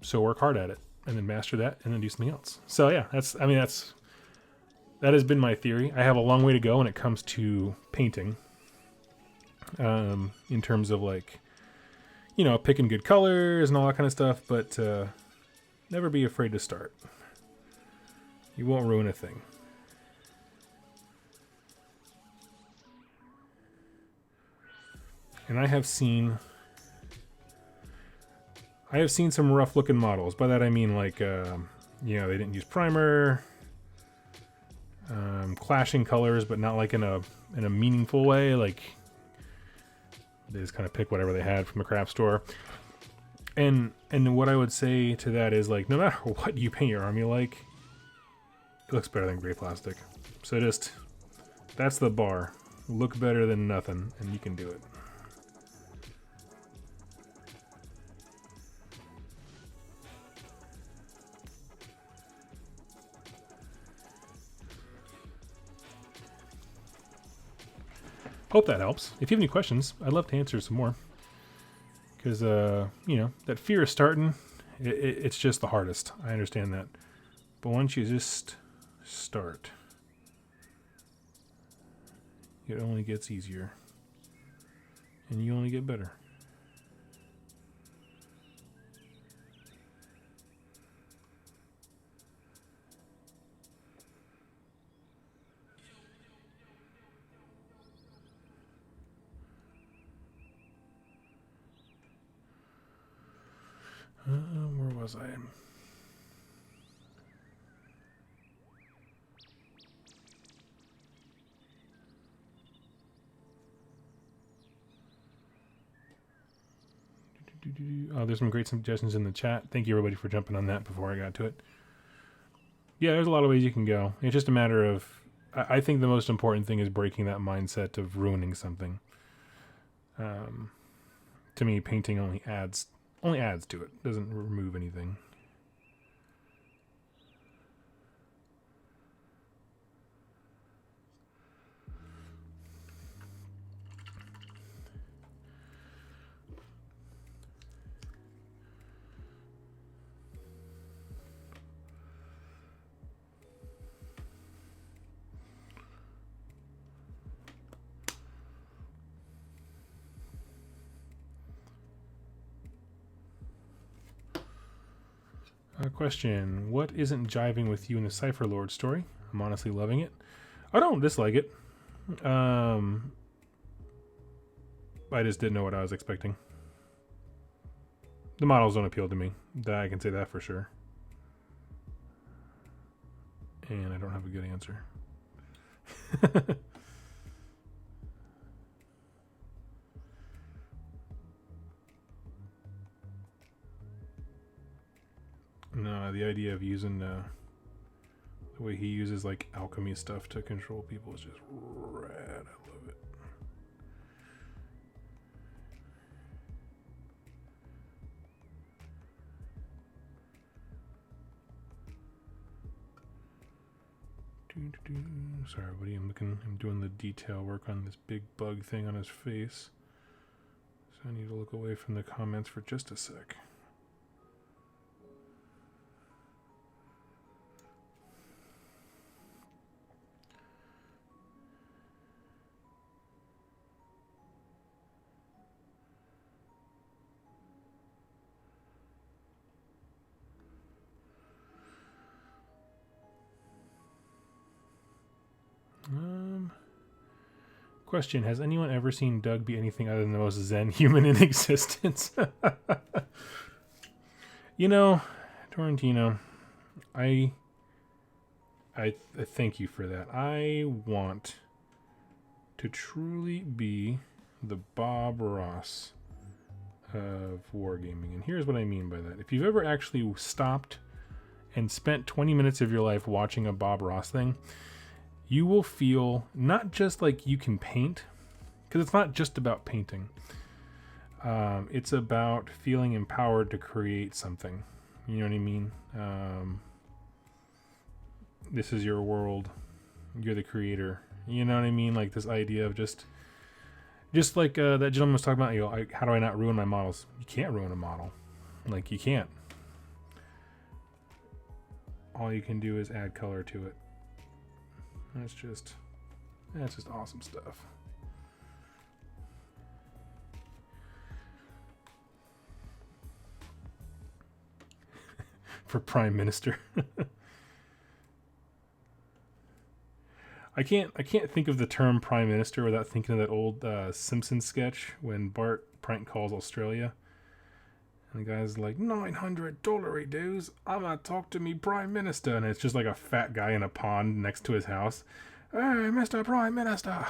So work hard at it and then master that and then do something else. So yeah, that has been my theory. I have a long way to go when it comes to painting. In terms of, like, you know, picking good colors and all that kind of stuff, but never be afraid to start. You won't ruin a thing. And I have seen some rough looking models. By that I mean, like, you know, they didn't use primer, clashing colors, but not like in a meaningful way. Like, they just kind of pick whatever they had from a craft store. And what I would say to that is, like, no matter what you paint your army like, it looks better than gray plastic. So just, that's the bar. Look better than nothing, and you can do it. Hope that helps. If you have any questions, I'd love to answer some more. Because, you know, that fear of starting, it's just the hardest. I understand that. But once you just start, it only gets easier. And you only get better. Where was I? Oh, there's some great suggestions in the chat. Thank you, everybody, for jumping on that before I got to it. Yeah, there's a lot of ways you can go. It's just a matter of, I think the most important thing is breaking that mindset of ruining something. To me, painting only adds to it. Doesn't remove anything. Question: what isn't jiving with you in the Cypher Lord story? I'm honestly loving it. I don't dislike it. I just didn't know what I was expecting. The models don't appeal to me. I can say that for sure. And I don't have a good answer. No, the idea of using the way he uses, like, alchemy stuff to control people is just rad. I love it. Sorry, buddy. I'm doing the detail work on this big bug thing on his face. So I need to look away from the comments for just a sec. Question, has anyone ever seen Doug be anything other than the most zen human in existence? You know, Torrentino, I thank you for that. I want to truly be the Bob Ross of wargaming. And here's what I mean by that. If you've ever actually stopped and spent 20 minutes of your life watching a Bob Ross thing, you will feel not just like you can paint, because it's not just about painting. It's about feeling empowered to create something. You know what I mean? This is your world. You're the creator. You know what I mean? Like this idea of just like that gentleman was talking about, you know, how do I not ruin my models? You can't ruin a model. Like you can't. All you can do is add color to it. That's just awesome stuff. For Prime Minister. I can't think of the term Prime Minister without thinking of that old Simpsons sketch when Bart prank calls Australia. And the guy's like, $900 dues. I'm gonna talk to me Prime Minister. And it's just like a fat guy in a pond next to his house. Hey, Mr. Prime Minister.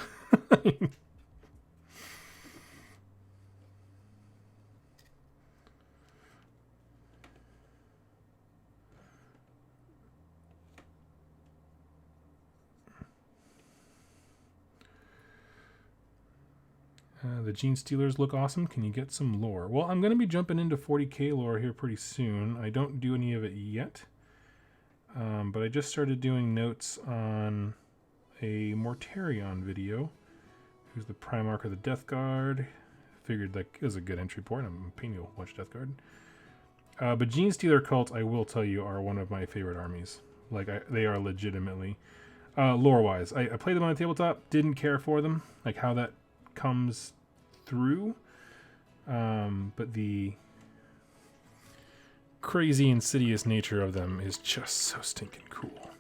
The Gene Stealers look awesome. Can you get some lore? Well, I'm going to be jumping into 40k lore here pretty soon. I don't do any of it yet. But I just started doing notes on a Mortarion video. Who's the Primarch of the Death Guard. Figured that is a good entry point. I'm painting a watch Death Guard. But Gene Stealer cults, I will tell you, are one of my favorite armies. Like, they are legitimately. Lore-wise, I played them on a tabletop. Didn't care for them. Like, how that comes through, but the crazy insidious nature of them is just so stinking cool.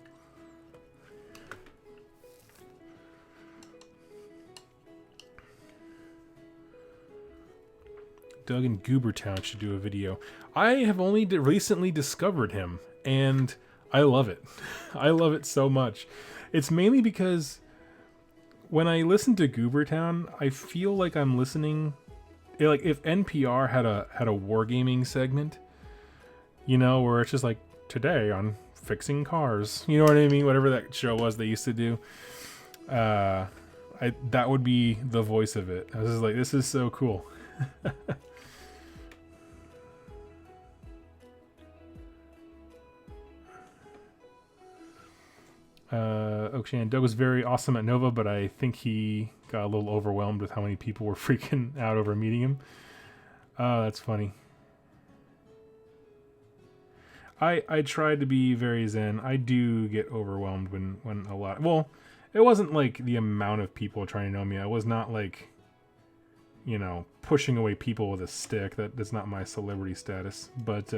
Doug in Goobertown should do a video. I have only recently discovered him, and I love it. I love it so much. It's mainly because when I listen to Goobertown, I feel like I'm listening, like if NPR had a wargaming segment, you know, where it's just like today on fixing cars, you know what I mean? Whatever that show was they used to do, that would be the voice of it. I was just like, this is so cool. Oakshan, Doug was very awesome at Nova, but I think he got a little overwhelmed with how many people were freaking out over meeting him. That's funny. I tried to be very zen. I do get overwhelmed when a lot... Well, it wasn't like the amount of people trying to know me. I was not like, you know, pushing away people with a stick. That's not my celebrity status. But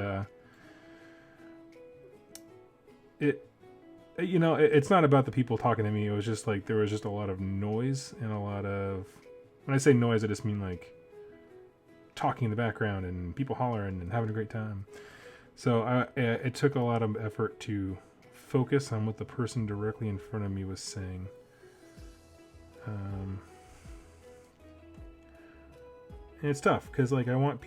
it's not about the people talking to me. It was just like there was just a lot of noise and a lot of... When I say noise, I just mean like talking in the background and people hollering and having a great time. So it took a lot of effort to focus on what the person directly in front of me was saying. And it's tough because like I want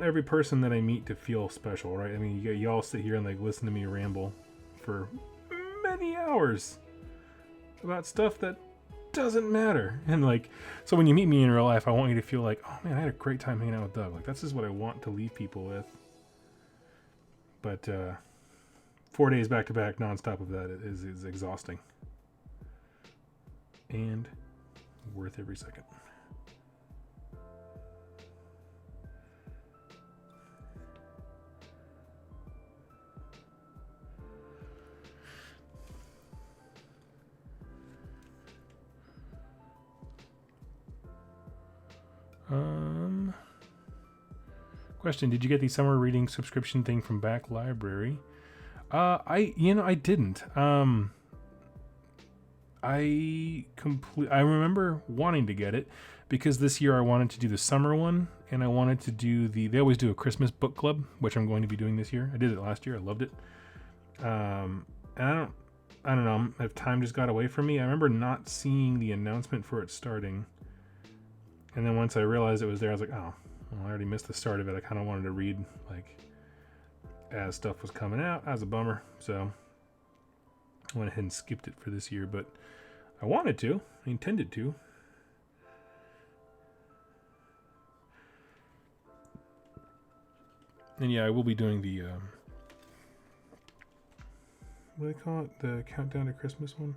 every person that I meet to feel special, right? I mean, you all sit here and like listen to me ramble for many hours about stuff that doesn't matter. And like, so when you meet me in real life, I want you to feel like, oh man, I had a great time hanging out with Doug. Like, that's just what I want to leave people with. But 4 days back to back nonstop of that is exhausting. And worth every second. Question: did you get the summer reading subscription thing from Back Library? I didn't. I remember wanting to get it because this year I wanted to do the summer one, and I wanted to do they always do a Christmas book club, which I'm going to be doing this year. I did it last year. I loved it. And I don't know if time just got away from me. I remember not seeing the announcement for it starting. And then once I realized it was there, I was like, oh, well, I already missed the start of it. I kind of wanted to read like as stuff was coming out. That was a bummer. So I went ahead and skipped it for this year, but I wanted to. I intended to. And yeah, I will be doing the what do they call it? The Countdown to Christmas one?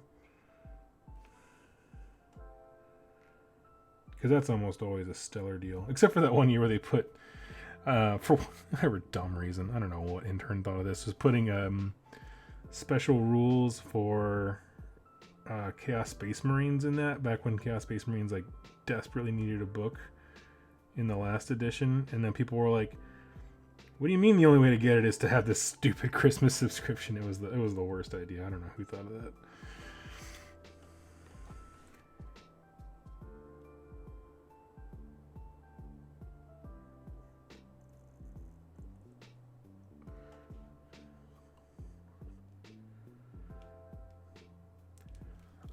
Because that's almost always a stellar deal. Except for that one year where they put, for whatever dumb reason, I don't know what intern thought of this, was putting special rules for Chaos Space Marines in that, back when Chaos Space Marines like desperately needed a book in the last edition. And then people were like, what do you mean the only way to get it is to have this stupid Christmas subscription? It was the worst idea. I don't know who thought of that.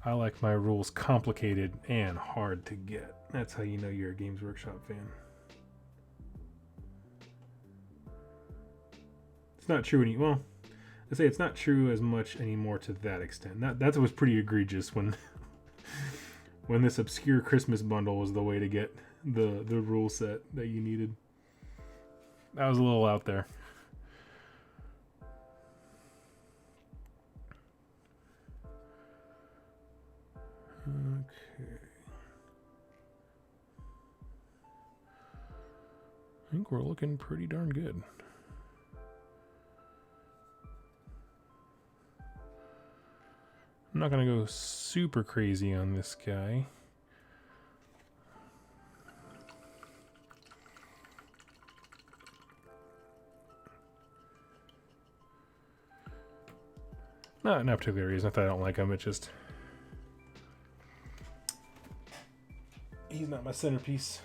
I like my rules complicated and hard to get. That's how you know you're a Games Workshop fan. It's not true well, I say it's not true as much anymore to that extent. That was pretty egregious when when this obscure Christmas bundle was the way to get the rule set that you needed. That was a little out there. Okay. I think we're looking pretty darn good. I'm not going to go super crazy on this guy. Not particular reason. Not that I don't like him. It's just he's not my centerpiece.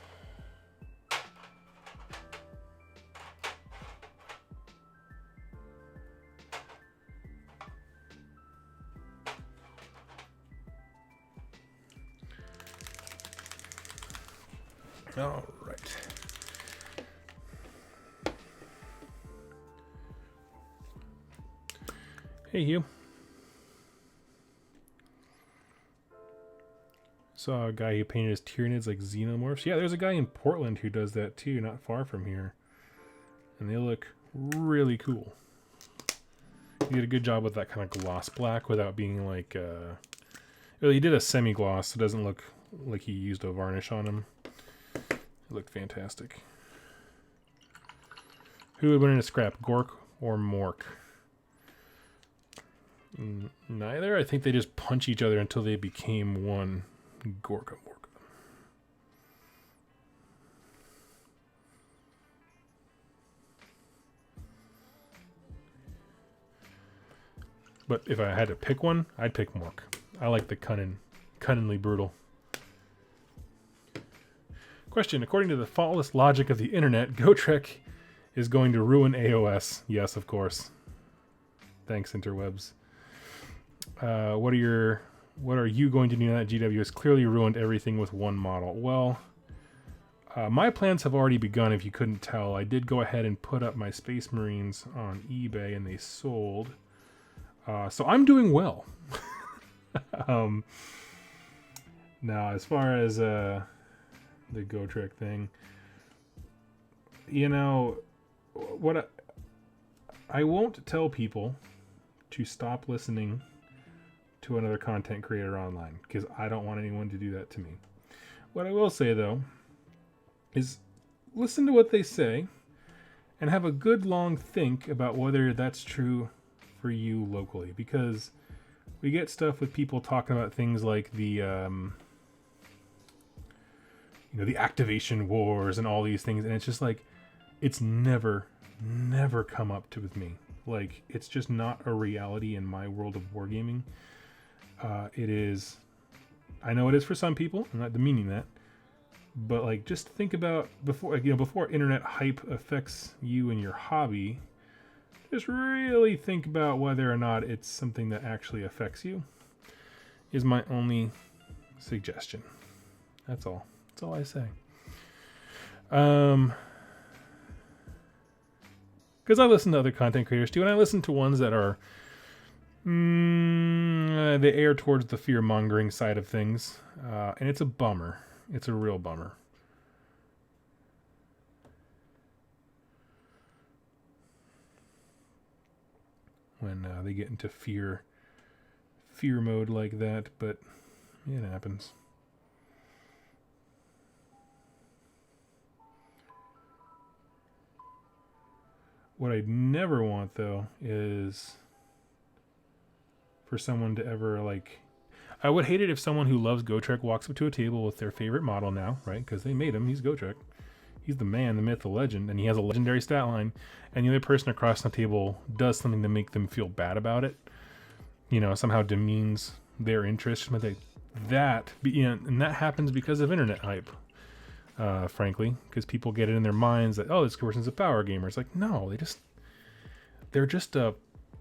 All right. Hey, Hugh. Saw a guy who painted his Tyranids like xenomorphs. Yeah, there's a guy in Portland who does that too, not far from here. And they look really cool. He did a good job with that kind of gloss black without being like... Well, he did a semi-gloss, so it doesn't look like he used a varnish on him. It looked fantastic. Who would win in a scrap, Gork or Mork? Neither. I think they just punch each other until they became one. Gorka Morka. But if I had to pick one, I'd pick Mork. I like the cunningly brutal. Question: according to the faultless logic of the internet, Gotrek is going to ruin AOS. Yes, of course. Thanks, interwebs. What are you going to do now that GW has clearly ruined everything with one model? Well, my plans have already begun, if you couldn't tell. I did go ahead and put up my Space Marines on eBay, and they sold. So I'm doing well. Now, as far as the Gotrek thing, you know, what I won't tell people to stop listening to another content creator online, because I don't want anyone to do that to me. What I will say, though, is listen to what they say and have a good long think about whether that's true for you locally, because we get stuff with people talking about things like the the activation wars and all these things, and it's just like, it's never come up with me. Like, it's just not a reality in my world of wargaming. It is, I know it is for some people, I'm not demeaning that, but like, just think about before internet hype affects you and your hobby, just really think about whether or not it's something that actually affects you, is my only suggestion. That's all I say. Because I listen to other content creators too, and I listen to ones that are they err towards the fear-mongering side of things, and it's a bummer. It's a real bummer. When they get into fear mode like that, but it happens. What I'd never want, though, is for someone to ever, like... I would hate it if someone who loves Gotrek walks up to a table with their favorite model now, right? Because they made him. He's Gotrek. He's the man, the myth, the legend, and he has a legendary stat line, and the other person across the table does something to make them feel bad about it. Somehow demeans their interest. But and that happens because of internet hype. Frankly, because people get it in their minds that, oh, this person's a power gamer. It's like, no, they're just a,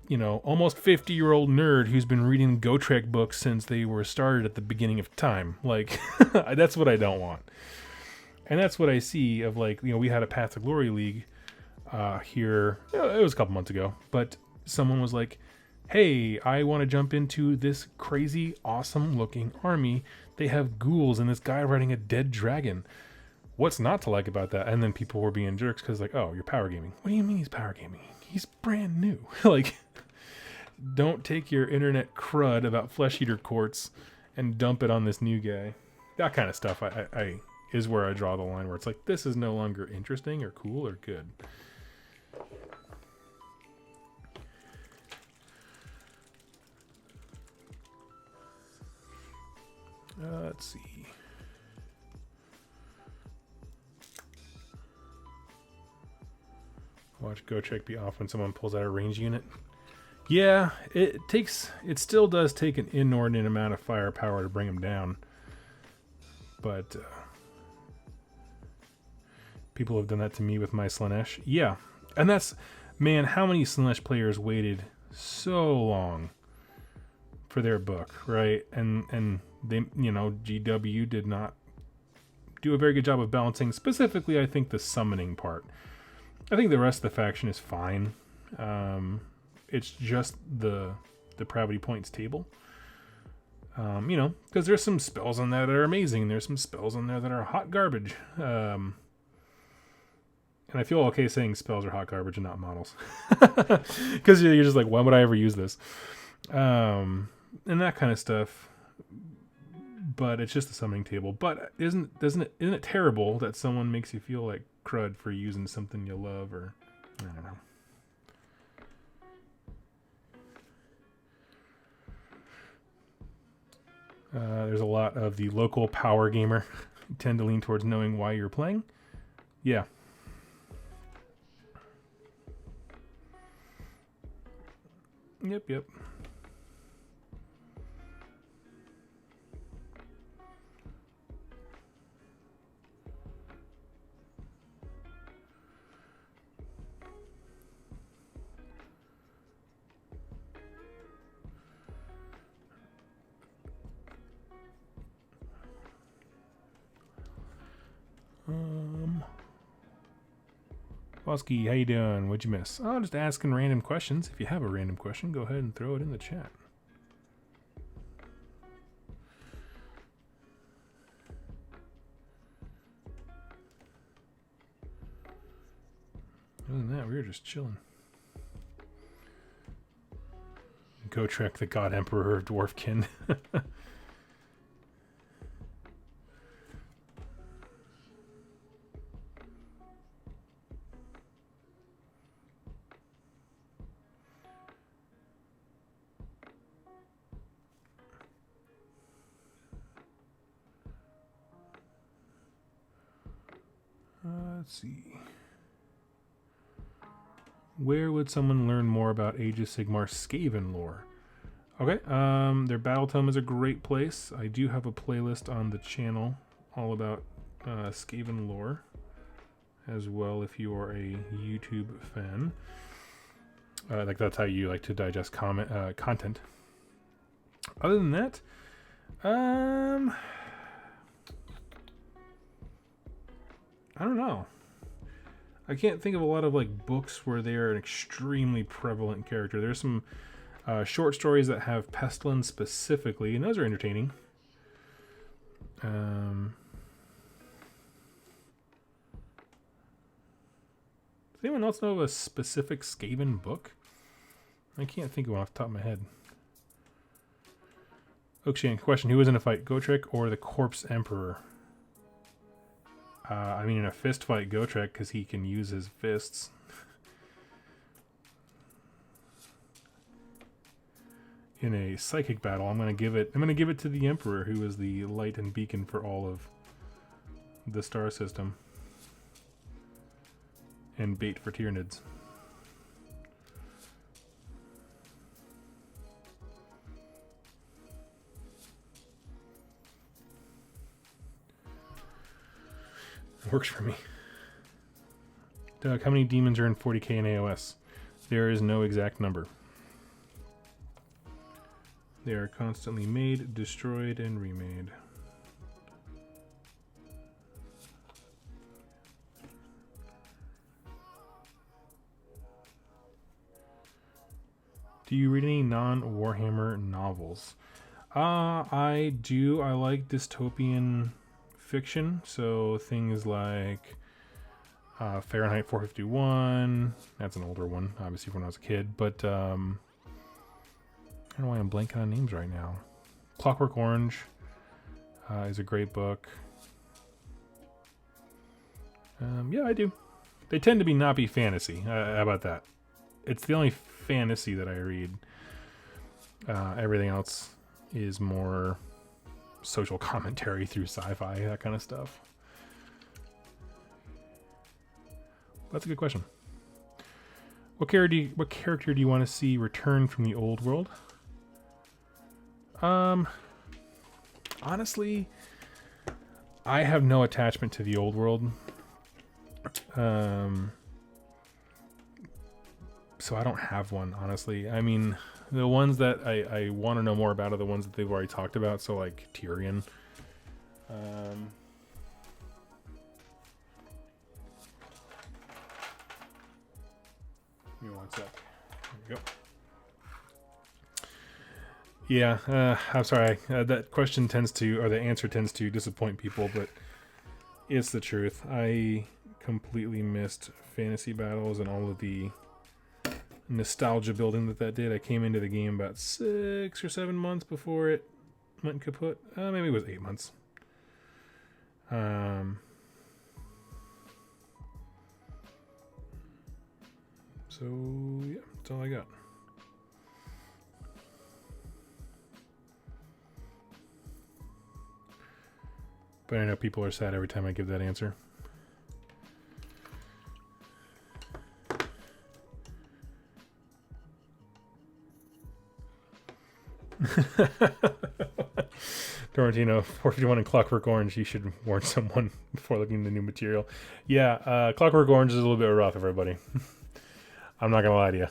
almost 50-year-old nerd who's been reading Gotrek books since they were started at the beginning of time. Like, that's what I don't want. And that's what I see of, like, we had a Path to Glory League here, it was a couple months ago, but someone was like, hey, I want to jump into this crazy, awesome looking army. They have ghouls and this guy riding a dead dragon. What's not to like about that? And then people were being jerks because, like, oh, you're power gaming. What do you mean he's power gaming? He's brand new. Like, don't take your internet crud about flesh eater courts and dump it on this new guy. That kind of stuff I is where I draw the line, where it's like, this is no longer interesting or cool or good. Let's see. Watch Gotrek be off when someone pulls out a range unit. Yeah, it still does take an inordinate amount of firepower to bring him down. But people have done that to me with my Slaanesh. Yeah, and that's, man, how many Slaanesh players waited so long for their book, right? And they, GW did not do a very good job of balancing, specifically, I think, the summoning part. I think the rest of the faction is fine. It's just the depravity points table. Because there's some spells on there that are amazing. There's some spells on there that are hot garbage. And I feel okay saying spells are hot garbage and not models. Because you're just like, why would I ever use this? And that kind of stuff. But it's just the summoning table. But isn't it terrible that someone makes you feel like crud for using something you love, or I don't know. There's a lot of the local power gamer tend to lean towards knowing why you're playing. Yeah. Yep. Bosky, how you doing? What'd you miss? Oh, just asking random questions. If you have a random question, go ahead and throw it in the chat. Other than that, we were just chilling. Gotrek, the God Emperor of Dwarfkin. Let's see. Where would someone learn more about Age of Sigmar Skaven lore? Okay, their Battle Tome is a great place. I do have a playlist on the channel all about Skaven lore as well if you are a YouTube fan. Like that's how you like to digest content. Other than that, I don't know. I can't think of a lot of like books where they are an extremely prevalent character. There's some short stories that have Pestilence specifically, and those are entertaining. Does anyone else know of a specific Skaven book? I can't think of one off the top of my head. Oakshan, question: who was in a fight, Gotrek or the Corpse Emperor? I mean, in a fist fight, Gotrek, because he can use his fists. In a psychic battle, I'm gonna give it to the Emperor, who is the light and beacon for all of the star system, and bait for Tyranids. Works for me. Doug, how many demons are in 40k in AOS? There is no exact number. They are constantly made, destroyed, and remade. Do you read any non-Warhammer novels? I do. I like dystopian fiction, so things like Fahrenheit 451. That's an older one, obviously, when I was a kid, but I don't know why I'm blanking on names right now. Clockwork Orange is a great book. Yeah, I do. They tend to not be fantasy. How about that? It's the only fantasy that I read. Everything else is more social commentary through sci-fi, that kind of stuff. That's a good question. What character do you want to see return from the old world? Honestly, I have no attachment to the old world. So I don't have one, honestly. I mean, the ones that I want to know more about are the ones that they've already talked about. So like Tyrion. Give me one sec. There we go. Yeah, I'm sorry. That question tends to, or the answer tends to disappoint people, but it's the truth. I completely missed fantasy battles and all of the nostalgia building that did. I came into the game about 6 or 7 months before it went kaput. Maybe it was 8 months. So yeah, that's all I got. But I know people are sad every time I give that answer. Torrentino, 451 and Clockwork Orange, you should warn someone before looking at the new material. Yeah, Clockwork Orange is a little bit rough, everybody. I'm not going to lie to you.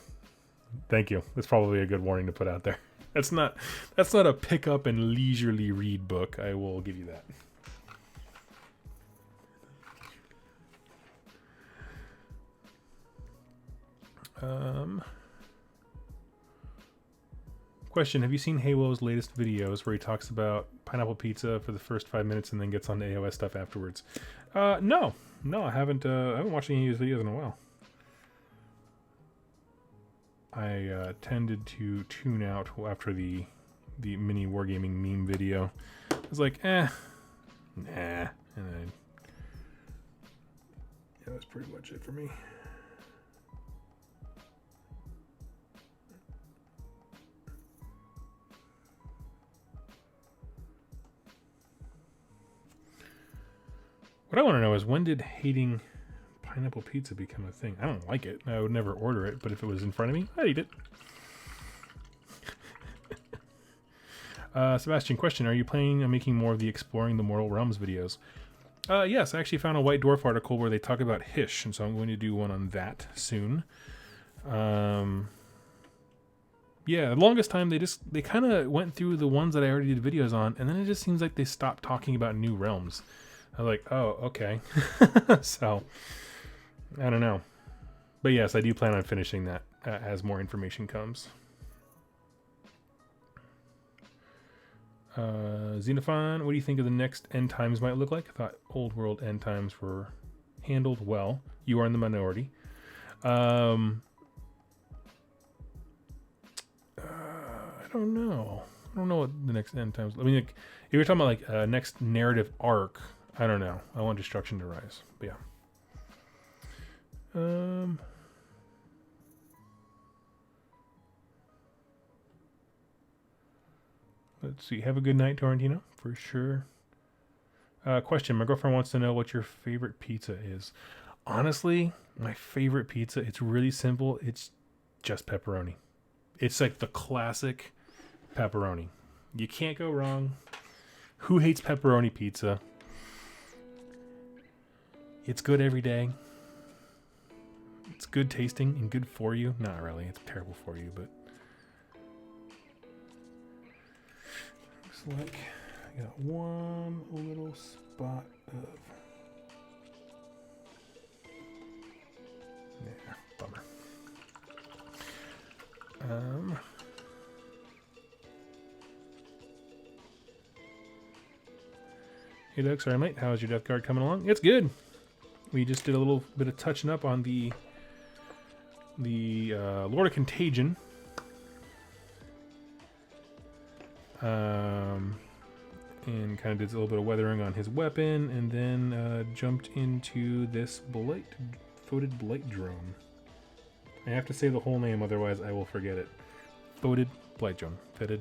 Thank you. That's probably a good warning to put out there. That's not a pick up and leisurely read book. I will give you that. Question: have you seen Halo's latest videos where he talks about pineapple pizza for the first 5 minutes and then gets on to AOS stuff afterwards? No, I haven't watched any of his videos in a while. I tended to tune out after the mini wargaming meme video. I was like, nah. And then, yeah, that's pretty much it for me. What I want to know is, when did hating pineapple pizza become a thing? I don't like it. I would never order it, but if it was in front of me, I'd eat it. Sebastian, question: are you planning on making more of the Exploring the Mortal Realms videos? Yes, I actually found a White Dwarf article where they talk about Hish, and so I'm going to do one on that soon. Yeah, the longest time they kind of went through the ones that I already did videos on, and then it just seems like they stopped talking about new realms. I was like, oh, okay. So, I don't know. But yes, I do plan on finishing that as more information comes. Xenophon, what do you think of the next end times might look like? I thought old world end times were handled well. You are in the minority. I don't know. I don't know what the next end times. I mean, like, if you're talking about like next narrative arc, I don't know. I want Destruction to Rise, but yeah. Let's see. Have a good night, Torrentino, for sure. Question: my girlfriend wants to know what your favorite pizza is. Honestly, my favorite pizza, it's really simple. It's just pepperoni. It's like the classic pepperoni. You can't go wrong. Who hates pepperoni pizza? It's good every day. It's good tasting and good for you. Not really. It's terrible for you, but looks like I got one little spot of... yeah, bummer. Hey Doug, sorry I'm late. How's your Death Guard coming along? It's good. We just did a little bit of touching up on the Lord of Contagion. And kind of did a little bit of weathering on his weapon, and then jumped into this Foated Blight Drone. I have to say the whole name, otherwise I will forget it. Foated Blight Drone. Foated.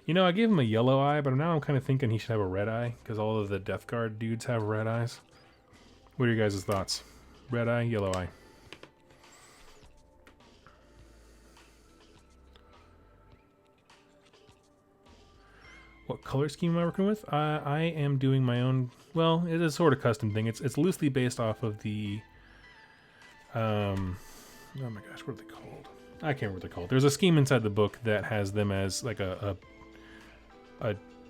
You know, I gave him a yellow eye, but now I'm kind of thinking he should have a red eye, because all of the Death Guard dudes have red eyes. What are your guys' thoughts? Red eye, yellow eye? What color scheme am I working with? I am doing my own... well, it is a sort of custom thing. It's loosely based off of the... oh my gosh, what are they called? I can't remember what they're called. There's a scheme inside the book that has them as like a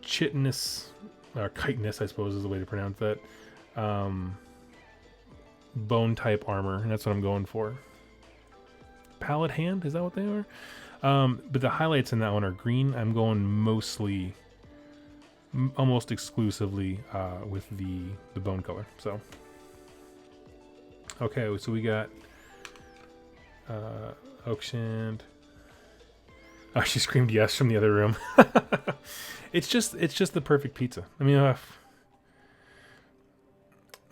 chitinous, or chitinous, I suppose is the way to pronounce that, bone type armor, and that's what I'm going for. Pallid hand, is that what they are? But the highlights in that one are green. I'm going mostly, almost exclusively with the bone color. So okay, so we got Oakshand. Oh, she screamed yes from the other room. It's just the perfect pizza. I mean,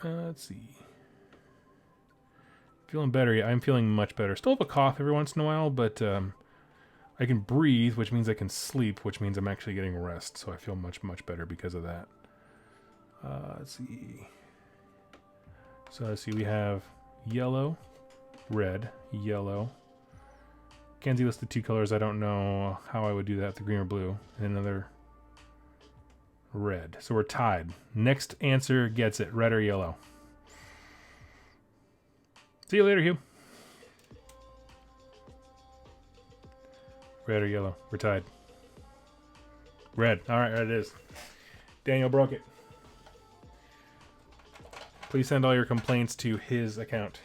let's see. Feeling better. Yeah, I'm feeling much better. Still have a cough every once in a while, but I can breathe, which means I can sleep, which means I'm actually getting rest. So I feel much, much better because of that. Let's see. So let's see. We have yellow, red, yellow. Kenzie listed two colors. I don't know how I would do that, the green or blue. And another red. So we're tied. Next answer gets it. Red or yellow. See you later, Hugh. Red or yellow. We're tied. Red. All right, it is. Daniel broke it. Please send all your complaints to his account.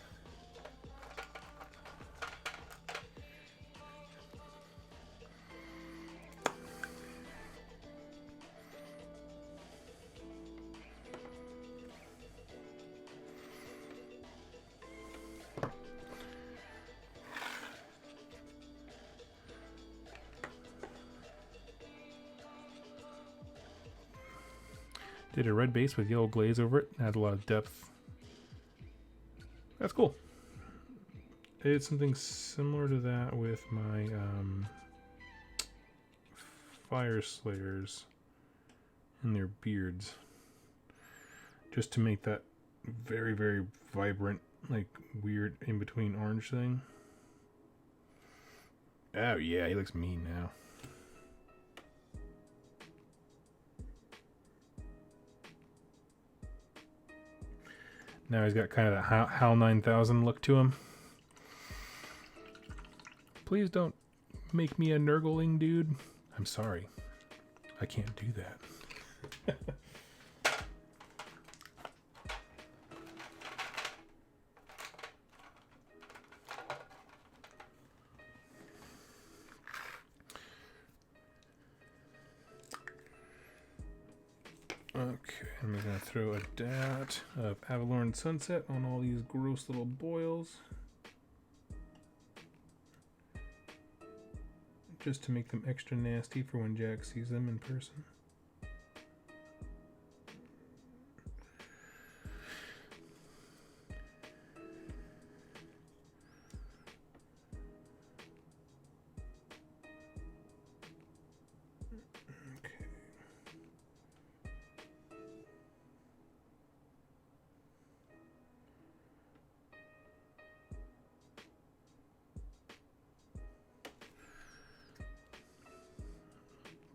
Did a red base with yellow glaze over it. Adds a lot of depth. That's cool. I did something similar to that with my Fire Slayers and their beards. Just to make that very, very vibrant, like weird in-between orange thing. Oh yeah, he looks mean now. Now he's got kind of that HAL 9000 look to him. Please don't make me a Nurgling, dude. I'm sorry. I can't do that. Okay, I'm going to throw a dot of Avalorn Sunset on all these gross little boils. Just to make them extra nasty for when Jack sees them in person.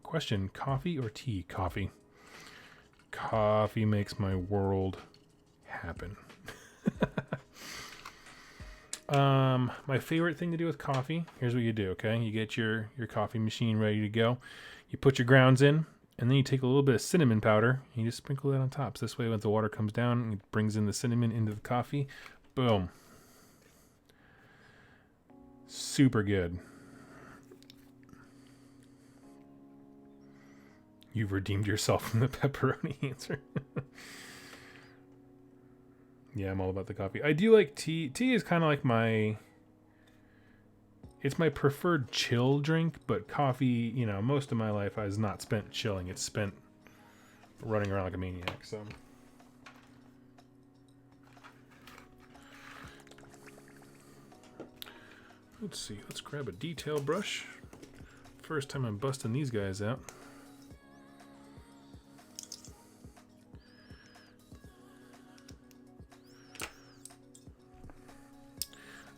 Question, coffee or tea? Coffee. Coffee makes my world happen. My favorite thing to do with coffee, here's what you do, okay? You get your coffee machine ready to go. You put your grounds in, and then you take a little bit of cinnamon powder, and you just sprinkle it on top. So this way, when the water comes down, it brings in the cinnamon into the coffee. Boom. Super good. You've redeemed yourself from the pepperoni answer. Yeah, I'm all about the coffee. I do like tea. Tea is kind of like it's my preferred chill drink, but coffee, you know, most of my life is not spent chilling. It's spent running around like a maniac, so. Let's see, let's grab a detail brush. First time I'm busting these guys out.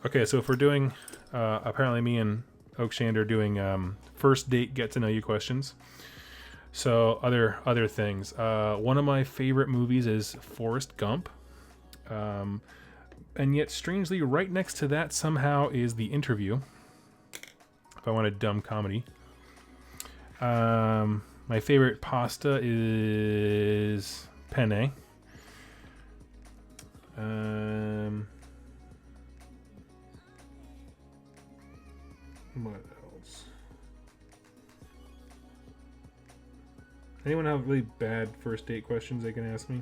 Okay, so if we're doing, apparently me and Oakshand are doing first date get to know you questions. So other things. One of my favorite movies is Forrest Gump. And yet strangely right next to that somehow is The Interview. If I want a dumb comedy. My favorite pasta is penne. What else? Anyone have really bad first date questions they can ask me?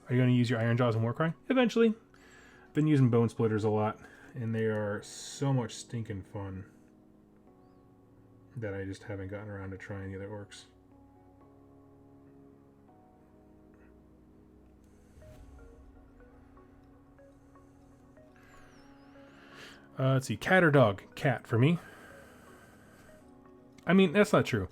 Are you going to use your Iron Jaws and Warcry? Eventually. I've been using Bone Splitters a lot, and they are so much stinking fun that I just haven't gotten around to trying the other orcs. Let's see, cat or dog? Cat for me. I mean, that's not true.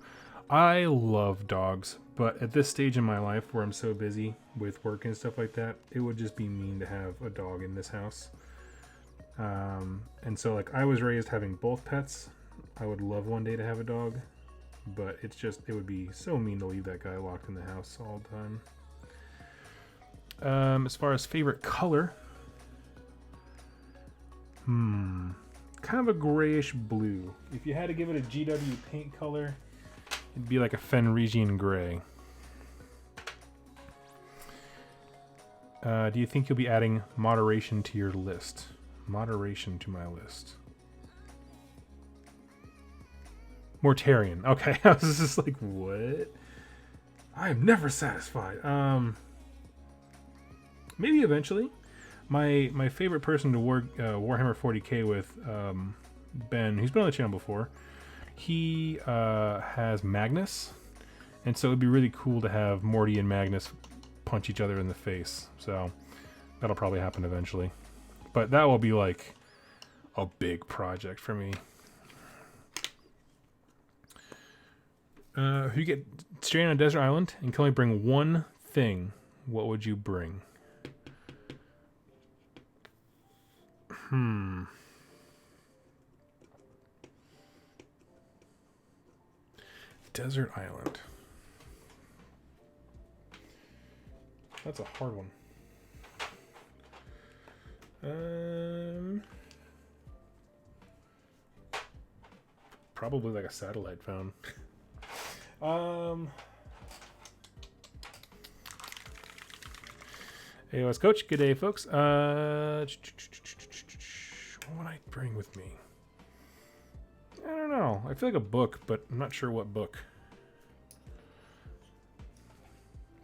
I love dogs, but at this stage in my life where I'm so busy with work and stuff like that, it would just be mean to have a dog in this house. And so, like, I was raised having both pets. I would love one day to have a dog, but it's just, it would be so mean to leave that guy locked in the house all the time. As far as favorite color, kind of a grayish blue. If you had to give it a GW paint color, it'd be like a Fenrisian gray. Do you think you'll be adding moderation to your list? Moderation to my list. Mortarian. Okay, I was just like, what? I am never satisfied. Maybe eventually. My favorite person to work Warhammer 40k with, Ben, who's been on the channel before, he has Magnus, and so it'd be really cool to have Morty and Magnus punch each other in the face. So that'll probably happen eventually, but that will be like a big project for me. If you get stranded on a desert island and can only bring one thing, what would you bring? Desert island. That's a hard one. Probably like a satellite phone. AOS Coach, good day, folks. What would I bring with me? I don't know. I feel like a book, but I'm not sure what book.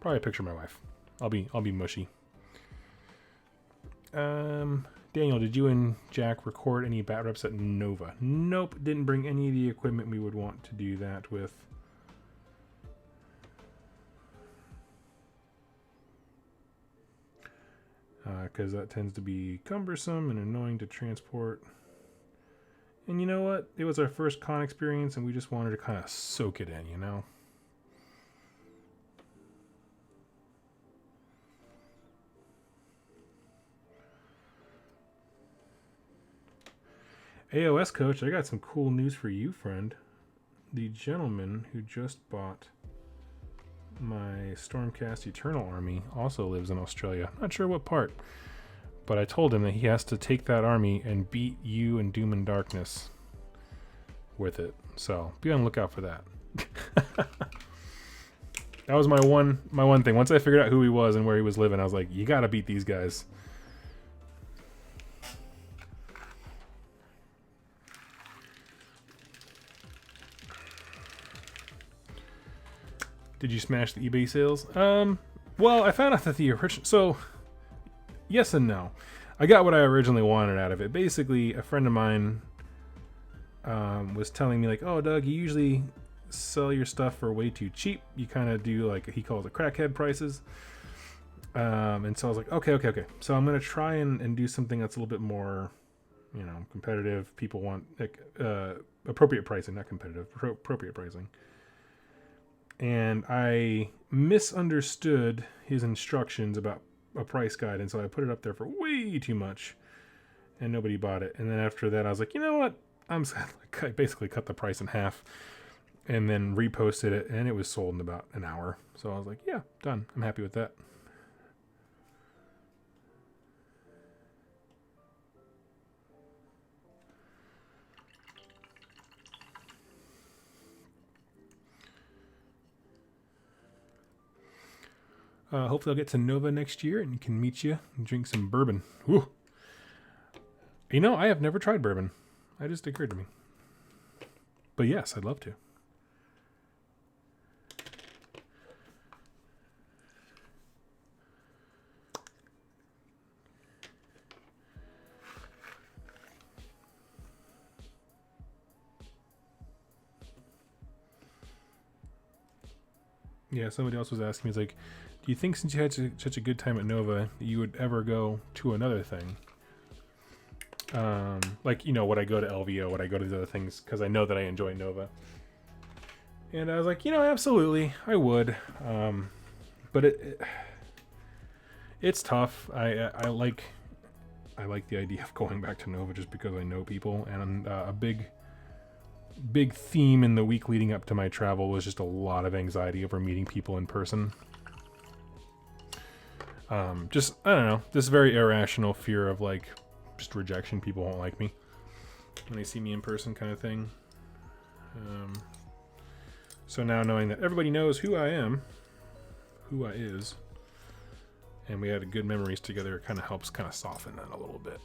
Probably a picture of my wife. I'll be mushy. Daniel, did you and Jack record any bat reps at Nova? Nope, didn't bring any of the equipment we would want to do that with. Because that tends to be cumbersome and annoying to transport. And you know what? It was our first con experience, and we just wanted to kind of soak it in, you know? AOS Coach, I got some cool news for you, friend. The gentleman who just bought my Stormcast Eternal army also lives in Australia. Not sure what part, but I told him that he has to take that army and beat you and Doom and Darkness with it. So be on the lookout for that. That was my one thing. Once I figured out who he was and where he was living, I was like, you gotta beat these guys. Did you smash the eBay sales? Well, I found out that the original... So, yes and no. I got what I originally wanted out of it. Basically, a friend of mine was telling me, like, oh, Doug, you usually sell your stuff for way too cheap. You kind of do, like, he calls it crackhead prices. And so I was like, okay. So I'm going to try and do something that's a little bit more, you know, competitive. People want, like, appropriate pricing, not competitive, appropriate pricing. And I misunderstood his instructions about a price guide, and so I put it up there for way too much, and nobody bought it. And then after that, I was like, you know what? I basically cut the price in half, and then reposted it, and it was sold in about an hour. So I was like, yeah, done. I'm happy with that. Hopefully I'll get to Nova next year and can meet you and drink some bourbon. Woo. You know, I have never tried bourbon. That just occurred to me. But yes, I'd love to. Yeah, somebody else was asking me, he's like, do you think since you had such a good time at Nova, you would ever go to another thing? Like, you know, would I go to LVO? Would I go to the other things? Because I know that I enjoy Nova. And I was like, you know, absolutely, I would. But it's tough. I like the idea of going back to Nova just because I know people. And a big theme in the week leading up to my travel was just a lot of anxiety over meeting people in person. Just, I don't know, this very irrational fear of, like, just rejection. People won't like me when they see me in person kind of thing. So now knowing that everybody knows who I am, who I is, and we had good memories together, it kind of helps kind of soften that a little bit.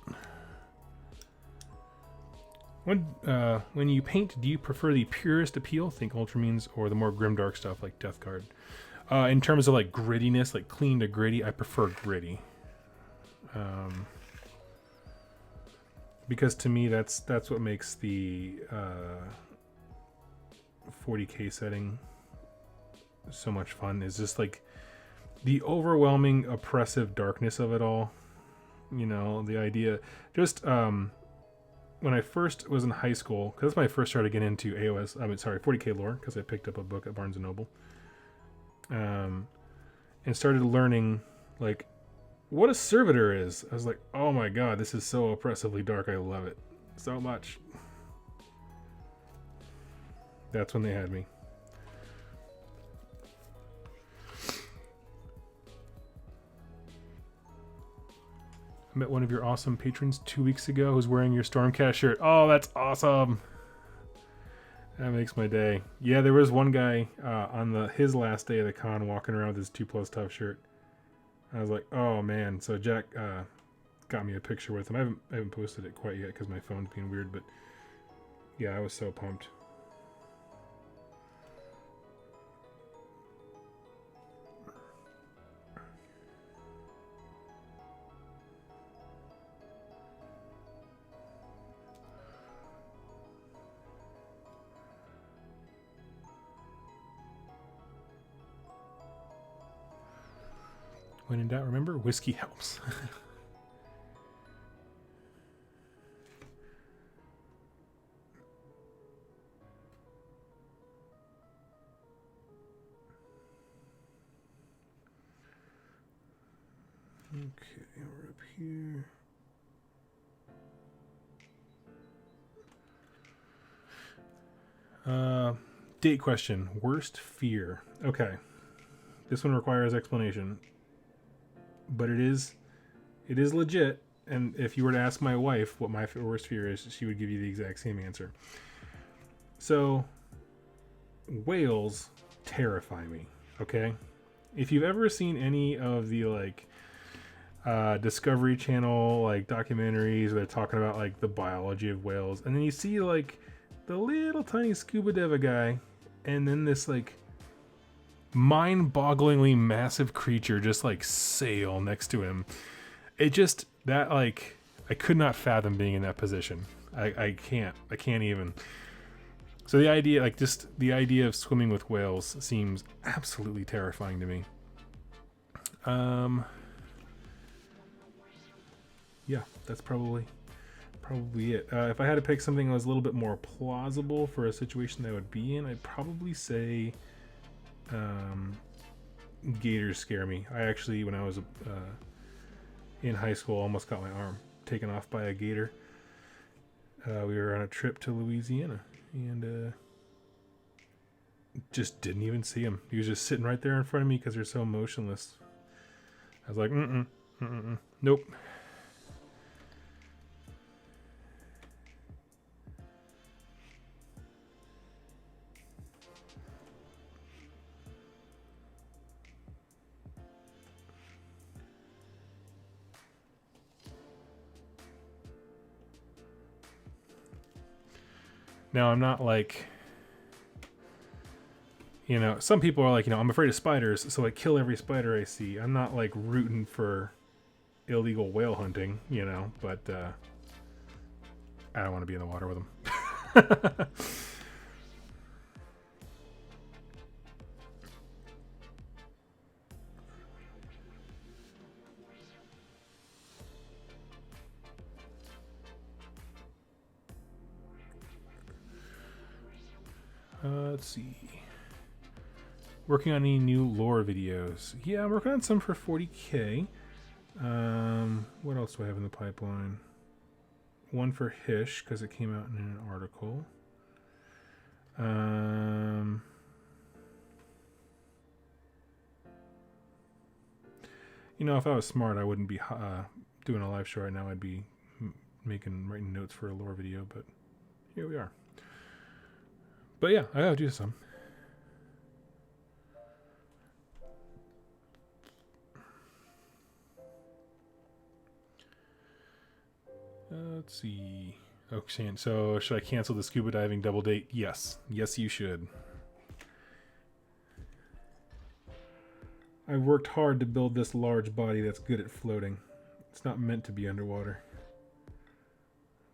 When you paint, do you prefer the purest appeal, think Ultramarines, or the more grimdark stuff like Death Guard? In terms of like grittiness, like clean to gritty, I prefer gritty. because to me that's what makes the 40K setting so much fun, is just like the overwhelming oppressive darkness of it all. You know, the idea, just when I first was in high school, because that's when I first started getting into 40K lore, because I picked up a book at Barnes & Noble, and started learning, like, what a servitor is. I was like, oh my god, this is so oppressively dark. I love it so much. That's when they had me. I met one of your awesome patrons 2 weeks ago who's wearing your Stormcast shirt. Oh, that's awesome. That makes my day. Yeah, there was one guy on his last day of the con walking around with his 2+ tough shirt. I was like, oh man. So Jack got me a picture with him. I haven't posted it quite yet because my phone's being weird, but yeah, I was so pumped. When in doubt, remember, whiskey helps. Okay, we're up here. Date question. Worst fear. Okay. This one requires explanation. But it is legit. And if you were to ask my wife what my worst fear is, she would give you the exact same answer. So, whales terrify me. Okay? If you've ever seen any of the, like, Discovery Channel, like, documentaries where they're talking about, like, the biology of whales, and then you see, like, the little tiny scuba diva guy, and then this, like, mind-bogglingly massive creature just, like, sail next to him. It just, that, like, I could not fathom being in that position. I can't even. So the idea, like, just the idea of swimming with whales seems absolutely terrifying to me. Yeah, that's probably it. If I had to pick something that was a little bit more plausible for a situation that I would be in, I'd probably say gators scare me. I actually, when I was in high school, almost got my arm taken off by a gator. We were on a trip to Louisiana, and just didn't even see him. He was just sitting right there in front of me because they're so motionless. I was like, nope. Now, I'm not like, you know, some people are like, you know, I'm afraid of spiders, so I kill every spider I see. I'm not like rooting for illegal whale hunting, you know, but I don't want to be in the water with them. Let's see. Working on any new lore videos? Yeah, I'm working on some for 40K. What else do I have in the pipeline? One for Hish, because it came out in an article. You know, if I was smart, I wouldn't be doing a live show right now. I'd be writing notes for a lore video, but here we are. But yeah, I gotta do some. Let's see. Okay, so should I cancel the scuba diving double date? Yes. Yes, you should. I've worked hard to build this large body that's good at floating. It's not meant to be underwater.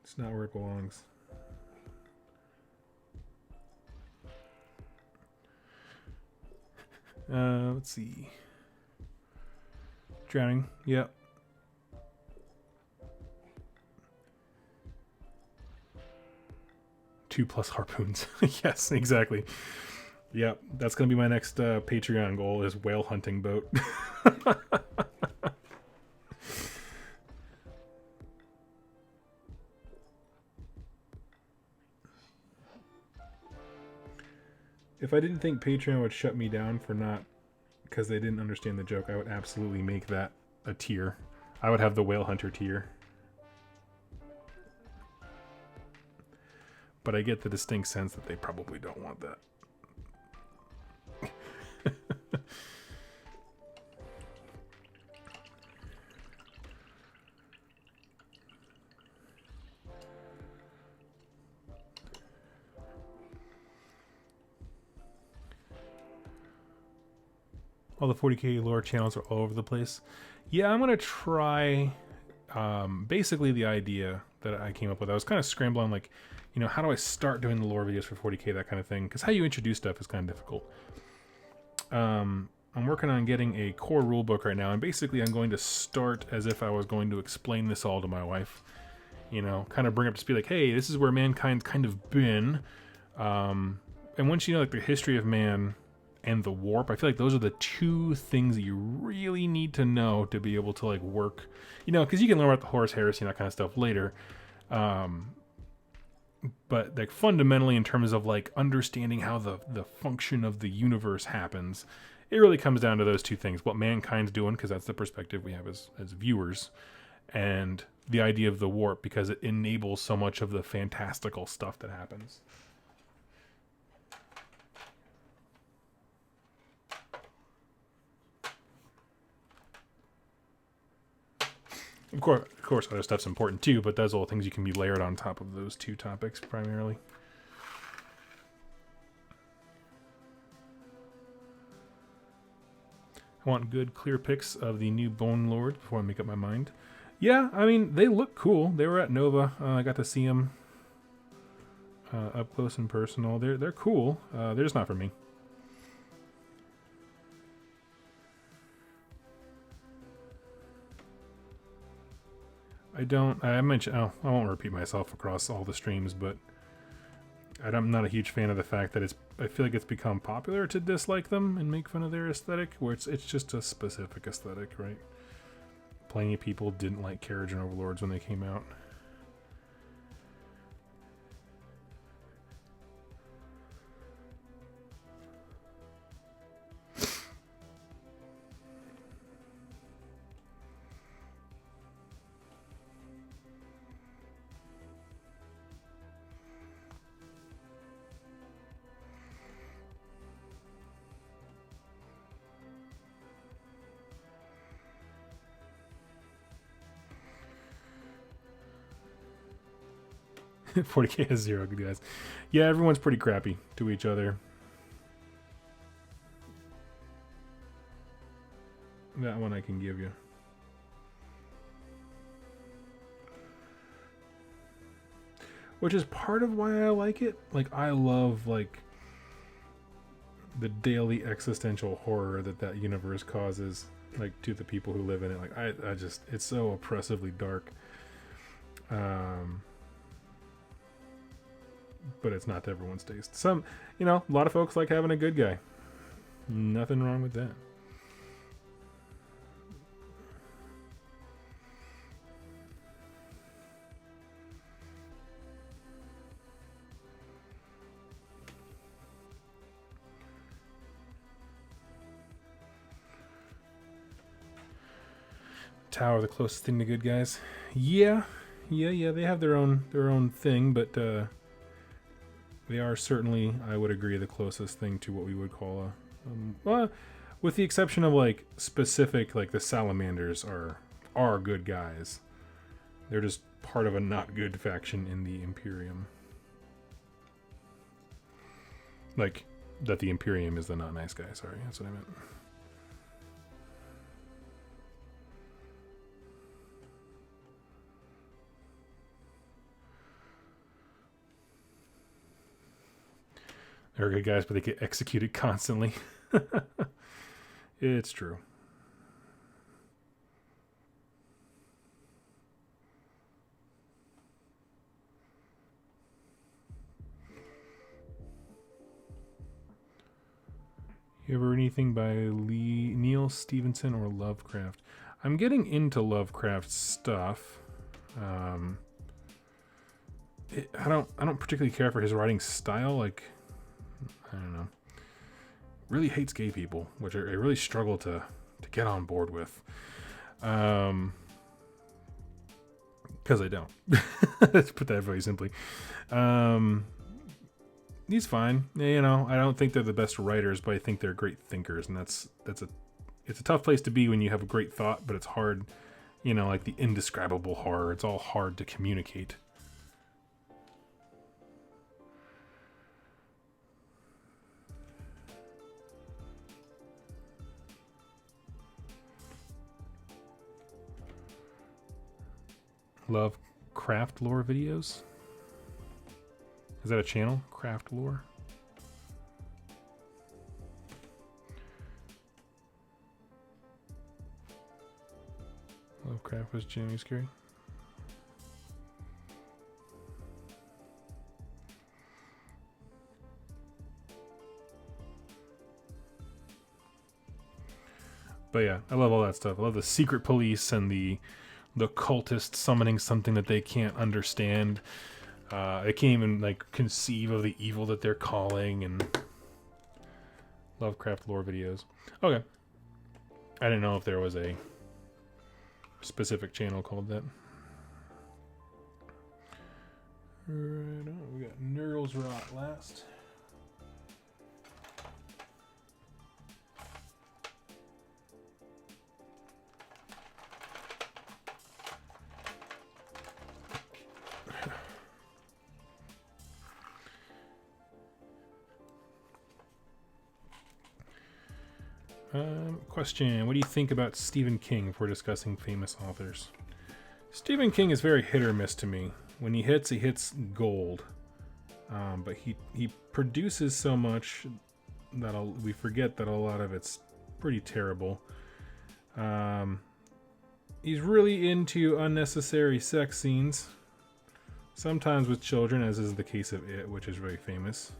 It's not where it belongs. Let's see. Drowning. Yep. Two plus harpoons. Yes, exactly. Yep. That's going to be my next Patreon goal is whale hunting boat. If I didn't think Patreon would shut me down for not, because they didn't understand the joke, I would absolutely make that a tier. I would have the whale hunter tier. But I get the distinct sense that they probably don't want that. All the 40k lore channels are all over the place. Yeah, I'm going to try basically the idea that I came up with. I was kind of scrambling, like, you know, how do I start doing the lore videos for 40k, that kind of thing? Because how you introduce stuff is kind of difficult. I'm working on getting a core rulebook right now, and basically I'm going to start as if I was going to explain this all to my wife. You know, kind of bring up to speed, like, hey, this is where mankind's kind of been. And once you know, like, the history of man and the warp, I feel like those are the two things that you really need to know to be able to, like, work, you know, because you can learn about the Horus Heresy and that kind of stuff later, but, like, fundamentally in terms of, like, understanding how the function of the universe happens, it really comes down to those two things: what mankind's doing, because that's the perspective we have as viewers, and the idea of the warp, because it enables so much of the fantastical stuff that happens. Of course, other stuff's important too, but those are all things you can be layered on top of those two topics primarily. I want good, clear pics of the new Bone Lords before I make up my mind. Yeah, I mean, they look cool. They were at Nova. I got to see them up close and personal. They're cool. They're just not for me. I mentioned, I won't repeat myself across all the streams, but I'm not a huge fan of the fact that I feel like it's become popular to dislike them and make fun of their aesthetic, where it's just a specific aesthetic, right? Plenty of people didn't like Carriage and Overlords when they came out. 40k has 0 good guys. Yeah, everyone's pretty crappy to each other. That one I can give you. Which is part of why I like it. Like, I love, like, the daily existential horror that universe causes, like, to the people who live in it. Like, I just, it's so oppressively dark. But it's not to everyone's taste. Some, you know, a lot of folks like having a good guy. Nothing wrong with that. Tower, the closest thing to good guys. Yeah, they have their own thing, but they are certainly, I would agree, the closest thing to what we would call a well, with the exception of, like, specific, like, the Salamanders are good guys. They're just part of a not good faction in the Imperium. Like, that the Imperium is the not nice guy, sorry, that's what I meant. They're good guys, but they get executed constantly. It's true. You ever read anything by Neil Stevenson or Lovecraft? I'm getting into Lovecraft stuff. I don't particularly care for his writing style. Like, I don't know. Really hates gay people, which I really struggle to get on board with. Because I don't. Let's put that very simply. He's fine. You know, I don't think they're the best writers, but I think they're great thinkers, and it's a tough place to be when you have a great thought, but it's hard, you know, like the indescribable horror. It's all hard to communicate. Love craft lore videos. Is that a channel? Craft lore? Lovecraft was Jimmy Scary. But yeah, I love all that stuff. I love the secret police and the cultists summoning something that they can't understand. They can't even like conceive of the evil that they're calling, and Lovecraft lore videos. Okay. I didn't know if there was a specific channel called that. Right on. We got Nurgle's Rot last. Question. What do you think about Stephen King if we're discussing famous authors? Stephen King is very hit or miss to me. When he hits gold. But he produces so much that we forget that a lot of it's pretty terrible. He's really into unnecessary sex scenes. Sometimes with children, as is the case of It, which is very famous.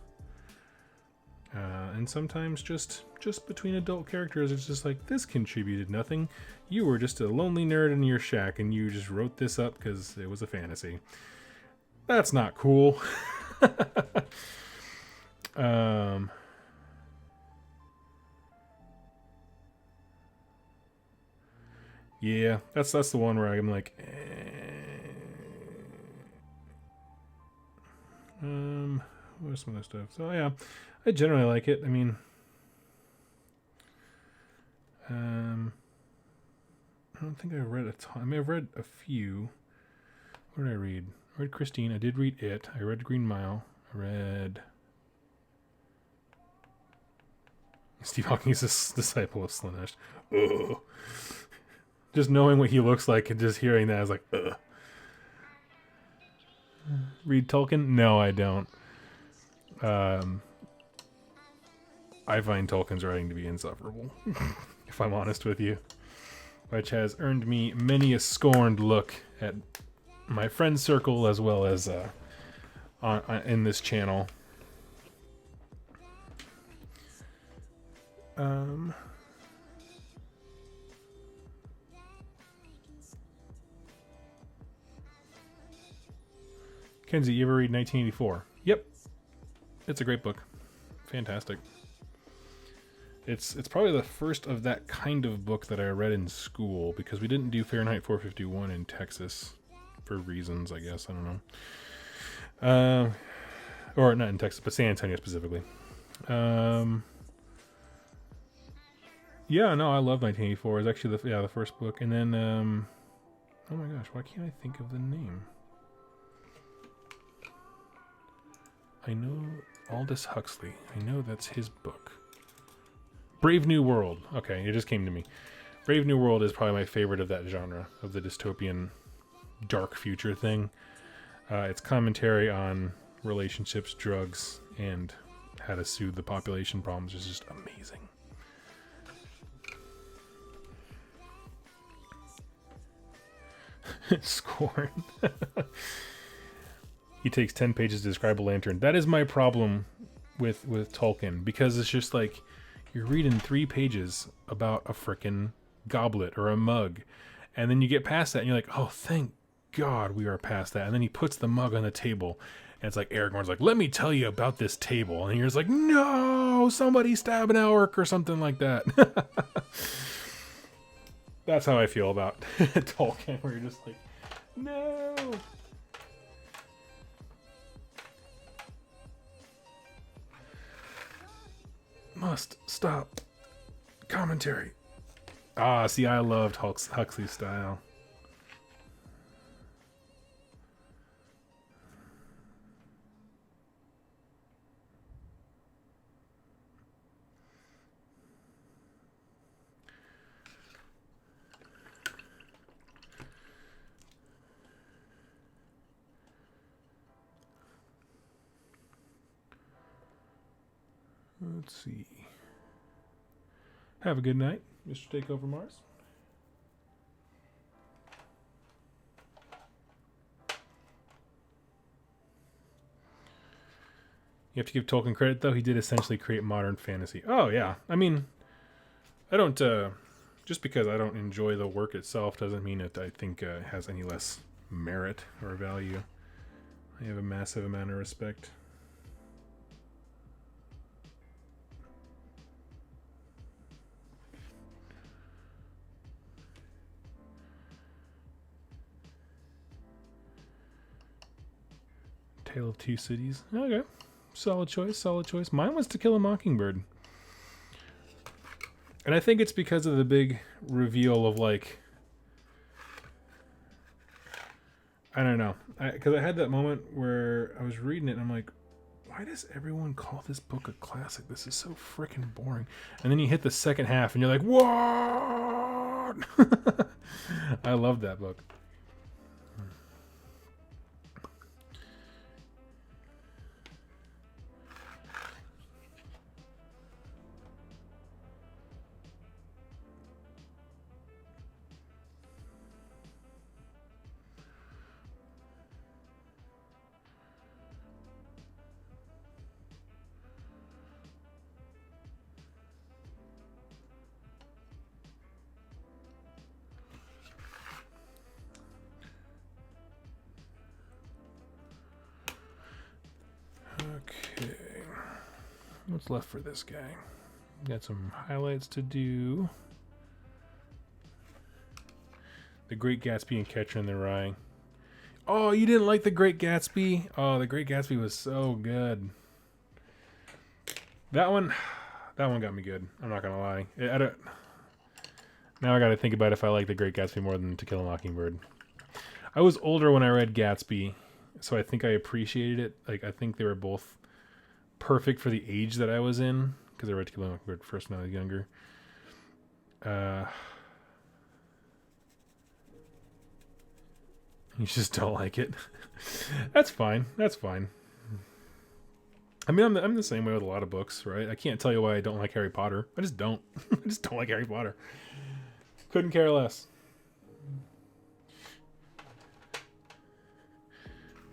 And sometimes just between adult characters, it's just like, this contributed nothing. You were just a lonely nerd in your shack, and you just wrote this up because it was a fantasy. That's not cool. Yeah, that's the one where I'm like, what's some of this stuff? So yeah, I generally like it. I mean, I don't think I read a ton. I may have read a few. What did I read? I read Christine. I did read It. I read Green Mile. I read Steve Hawking's Disciple of Slaanesh. Ugh. Just knowing what he looks like and just hearing that, I was like, ugh. Read Tolkien? No, I don't. I find Tolkien's writing to be insufferable, if I'm honest with you, which has earned me many a scorned look at my friend circle as well as in this channel. Kenzie, you ever read 1984? Yep. It's a great book. Fantastic. It's probably the first of that kind of book that I read in school, because we didn't do Fahrenheit 451 in Texas for reasons, I guess. I don't know. Or not in Texas, but San Antonio specifically. Yeah, no, I love 1984. It's actually the first book. And then, oh my gosh, why can't I think of the name? I know Aldous Huxley. I know that's his book. Brave New World. Okay, it just came to me. Brave New World is probably my favorite of that genre, of the dystopian dark future thing. It's commentary on relationships, drugs, and how to soothe the population problems is just amazing. Scorn. He takes 10 pages to describe a lantern. That is my problem with Tolkien, because it's just like you're reading 3 pages about a frickin' goblet or a mug, and then you get past that and you're like, oh, thank God we are past that. And then he puts the mug on the table, and it's like Aragorn's like, let me tell you about this table, and you're just like, no, somebody stab an orc or something like that. That's how I feel about Tolkien, where you're just like, no. Must stop commentary. Ah, see, I loved Huxley's style. Let's see. Have a good night, Mr. Takeover Mars. You have to give Tolkien credit, though. He did essentially create modern fantasy. Oh, yeah. I mean, I don't... just because I don't enjoy the work itself doesn't mean that I think it has any less merit or value. I have a massive amount of respect. Tale of Two Cities. Okay. Solid choice, solid choice. Mine was To Kill a Mockingbird. And I think it's because of the big reveal of, like... I don't know. Because I had that moment where I was reading it and I'm like, why does everyone call this book a classic? This is so freaking boring. And then you hit the second half and you're like, what? I love that book. Okay, what's left for this guy? Got some highlights to do. The Great Gatsby and Catcher in the Rye. Oh, you didn't like The Great Gatsby? Oh, The Great Gatsby was so good. That one got me good. I'm not gonna lie. Now I gotta think about if I like The Great Gatsby more than To Kill a Mockingbird. I was older when I read Gatsby, so I think I appreciated it. Like, I think they were both perfect for the age that I was in, because I read To Kill a Mockingbird first when I was younger. You just don't like it. That's fine. That's fine. I mean, I'm the same way with a lot of books, right? I can't tell you why I don't like Harry Potter. I just don't. I just don't like Harry Potter. Couldn't care less.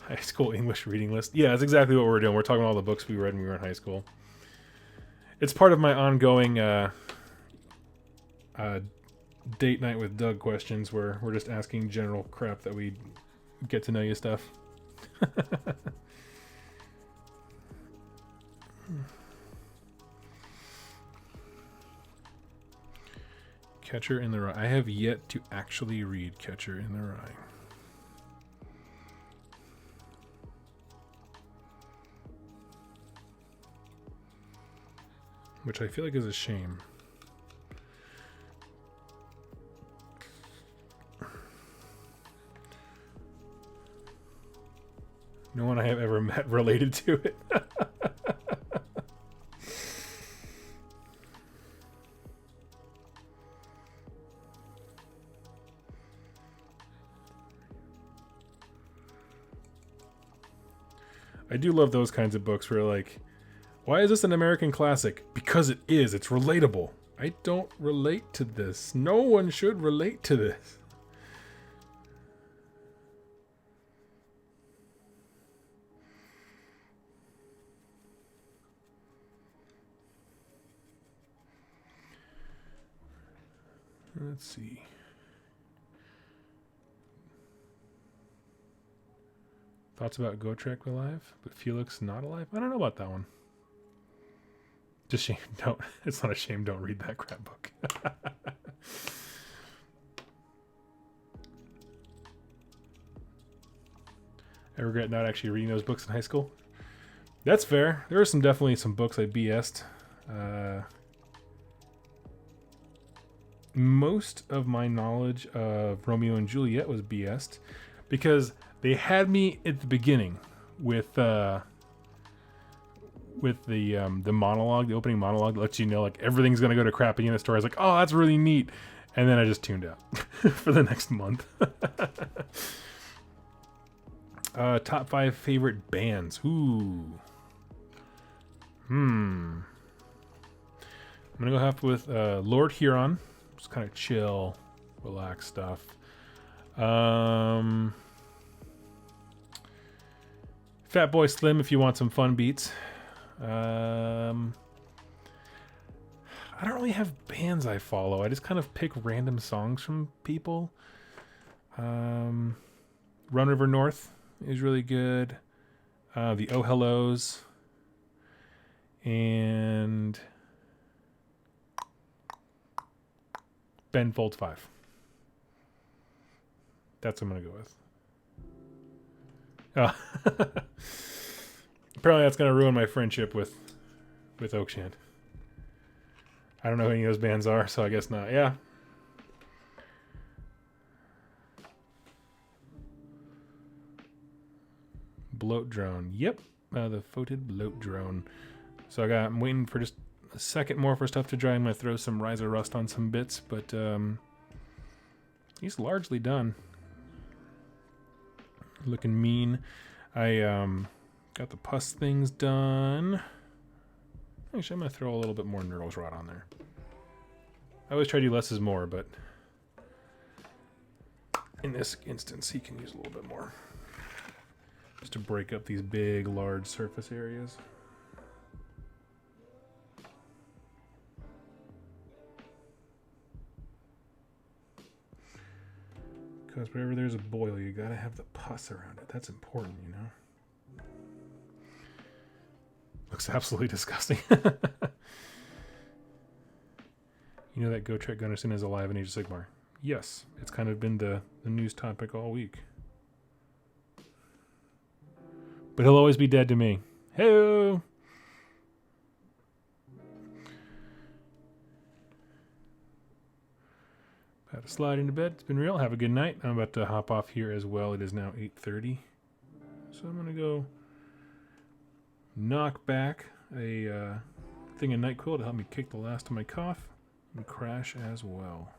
High school English reading list. Yeah, that's exactly what we're doing. We're talking about all the books we read when we were in high school. It's part of my ongoing date night with Doug questions, where we're just asking general crap that we get to know you stuff. Catcher in the Rye. I have yet to actually read Catcher in the Rye. Which I feel like is a shame. No one I have ever met related to it. I do love those kinds of books where, like Why is this an American classic? Because it is. It's relatable. I don't relate to this. No one should relate to this. Let's see. Thoughts about Gotrek alive, but Felix not alive? I don't know about that one. Just shame. Don't. It's not a shame. Don't read that crap book. I regret not actually reading those books in high school. That's fair. There are definitely some books I BS'd. Most of my knowledge of Romeo and Juliet was BS'd because they had me at the beginning with the monologue, the opening monologue that lets you know like everything's gonna go to crap in the story. I was like, oh, that's really neat, and then I just tuned out for the next month. Top 5 favorite bands. Ooh. I'm gonna go half with Lord Huron. Just kind of chill, relaxed stuff. Fatboy Slim if you want some fun beats. I don't really have bands I follow. I just kind of pick random songs from people. Run River North is really good. The Oh Hellos. And Ben Folds 5. That's what I'm going to go with. Apparently that's going to ruin my friendship with Oakshan. I don't know who any of those bands are, so I guess not. Yeah. Bloat Drone. Yep. The Foated Bloat Drone. So I'm waiting for just a second more for stuff to dry. I'm going to throw some Riser Rust on some bits, but he's largely done. Looking mean. I got the pus things done. Actually, I'm going to throw a little bit more Nurdles Rot on there. I always try to do less is more, but in this instance, he can use a little bit more. Just to break up these big, large surface areas. Because wherever there's a boil, you gotta have the pus around it. That's important, you know? Looks absolutely disgusting. You know that Gotrek Gunnarsson is alive in Age of Sigmar? Yes, it's kind of been the news topic all week. But he'll always be dead to me. Hey-o! About to slide into bed. It's been real. Have a good night. I'm about to hop off here as well. It is now 8:30. So I'm going to go knock back a thing of NyQuil to help me kick the last of my cough and crash as well.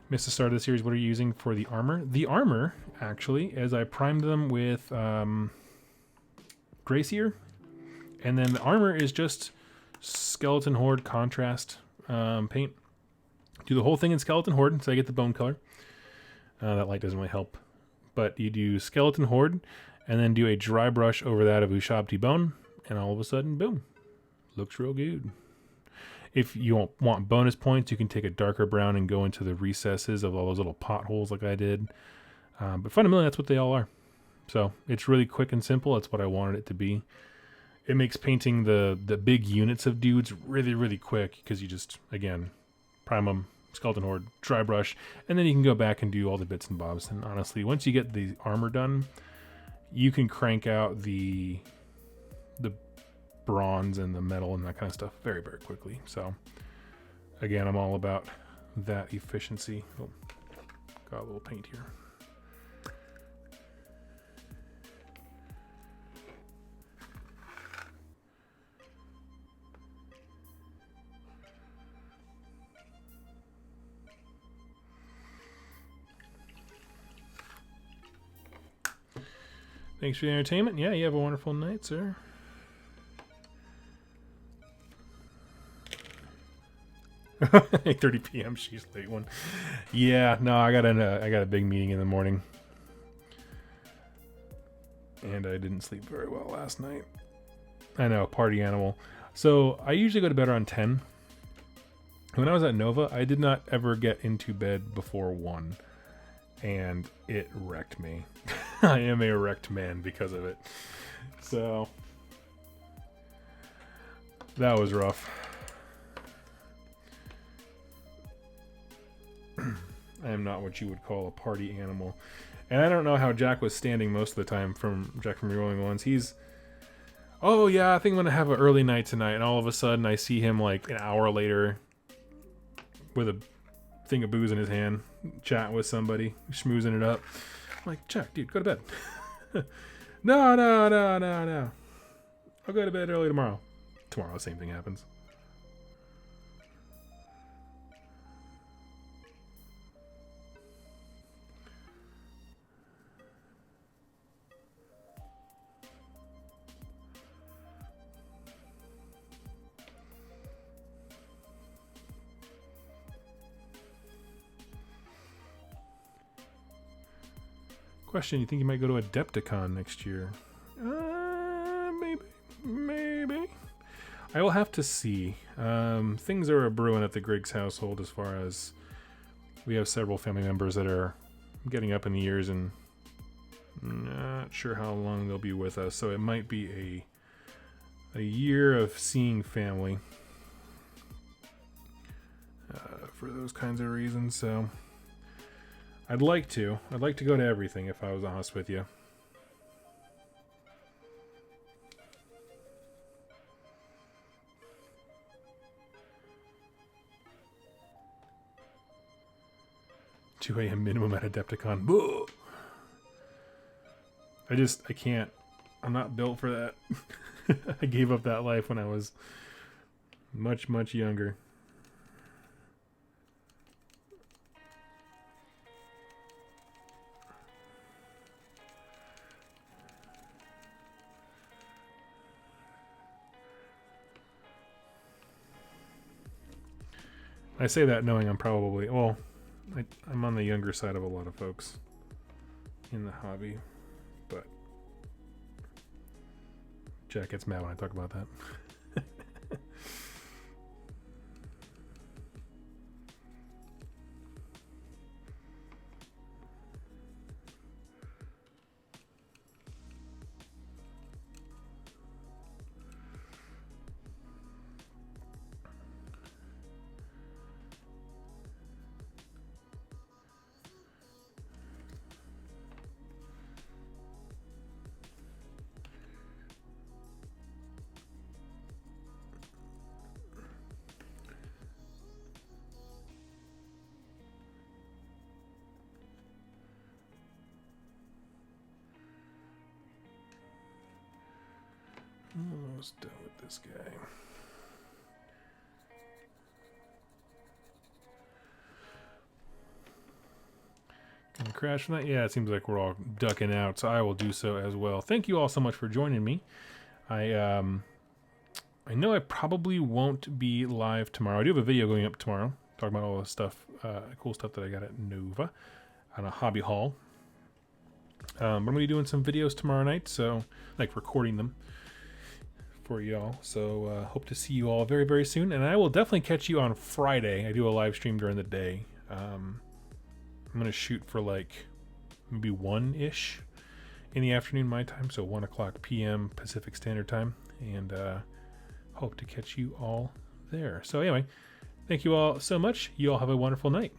Missed the start of the series. What are you using for the armor? The armor, actually, as I primed them with Gracier. And then the armor is just Skeleton Horde contrast paint. Do the whole thing in Skeleton Horde, so I get the bone color. That light doesn't really help. But you do Skeleton Horde, and then do a dry brush over that of Ushabti Bone, and all of a sudden, boom. Looks real good. If you want bonus points, you can take a darker brown and go into the recesses of all those little potholes like I did. But fundamentally, that's what they all are. So it's really quick and simple. That's what I wanted it to be. It makes painting the big units of dudes really, really quick because you just, again, prime them, Skeleton Horde, dry brush, and then you can go back and do all the bits and bobs. And honestly, once you get the armor done, you can crank out the bronze and the metal and that kind of stuff very, very quickly. So again, I'm all about that efficiency. Oh, got a little paint here. Thanks for the entertainment. Yeah, you have a wonderful night, sir. 8:30 p.m. She's late one. Yeah, no, I got a big meeting in the morning, and I didn't sleep very well last night. I know, party animal. So I usually go to bed around 10. When I was at Nova, I did not ever get into bed before 1, and it wrecked me. I am a wrecked man because of it. So that was rough. I am not what you would call a party animal. And I don't know how Jack was standing most of the time from Jack from Rolling Ones. He's, oh yeah, I think I'm going to have an early night tonight. And all of a sudden I see him like an hour later with a thing of booze in his hand, chatting with somebody, schmoozing it up. I'm like, Jack, dude, go to bed. No. I'll go to bed early tomorrow. Tomorrow, the same thing happens. Question, you think you might go to Adepticon next year? Maybe. I will have to see. Things are a-brewing at the Griggs household as far as we have several family members that are getting up in the years and not sure how long they'll be with us. So it might be a year of seeing family for those kinds of reasons. So I'd like to go to everything if I was honest with you. $2 a.m. minimum at Adepticon. Whoa. I can't. I'm not built for that. I gave up that life when I was much, much younger. I say that knowing I'm probably, well, I'm on the younger side of a lot of folks in the hobby, but Jack gets mad when I talk about that. Almost done with this guy. Gonna crash from that? Yeah, it seems like we're all ducking out, so I will do so as well. Thank you all so much for joining me. I know I probably won't be live tomorrow. I do have a video going up tomorrow talking about all the stuff, cool stuff that I got at Nova on a hobby haul. I'm gonna be doing some videos tomorrow night, so like recording them for y'all. So hope to see you all very, very soon, and I will definitely catch you on Friday. I do a live stream during the day. I'm gonna shoot for like maybe 1-ish in the afternoon my time, so 1 o'clock p.m. Pacific Standard Time, and hope to catch you all there. So anyway, thank you all so much. You all have a wonderful night.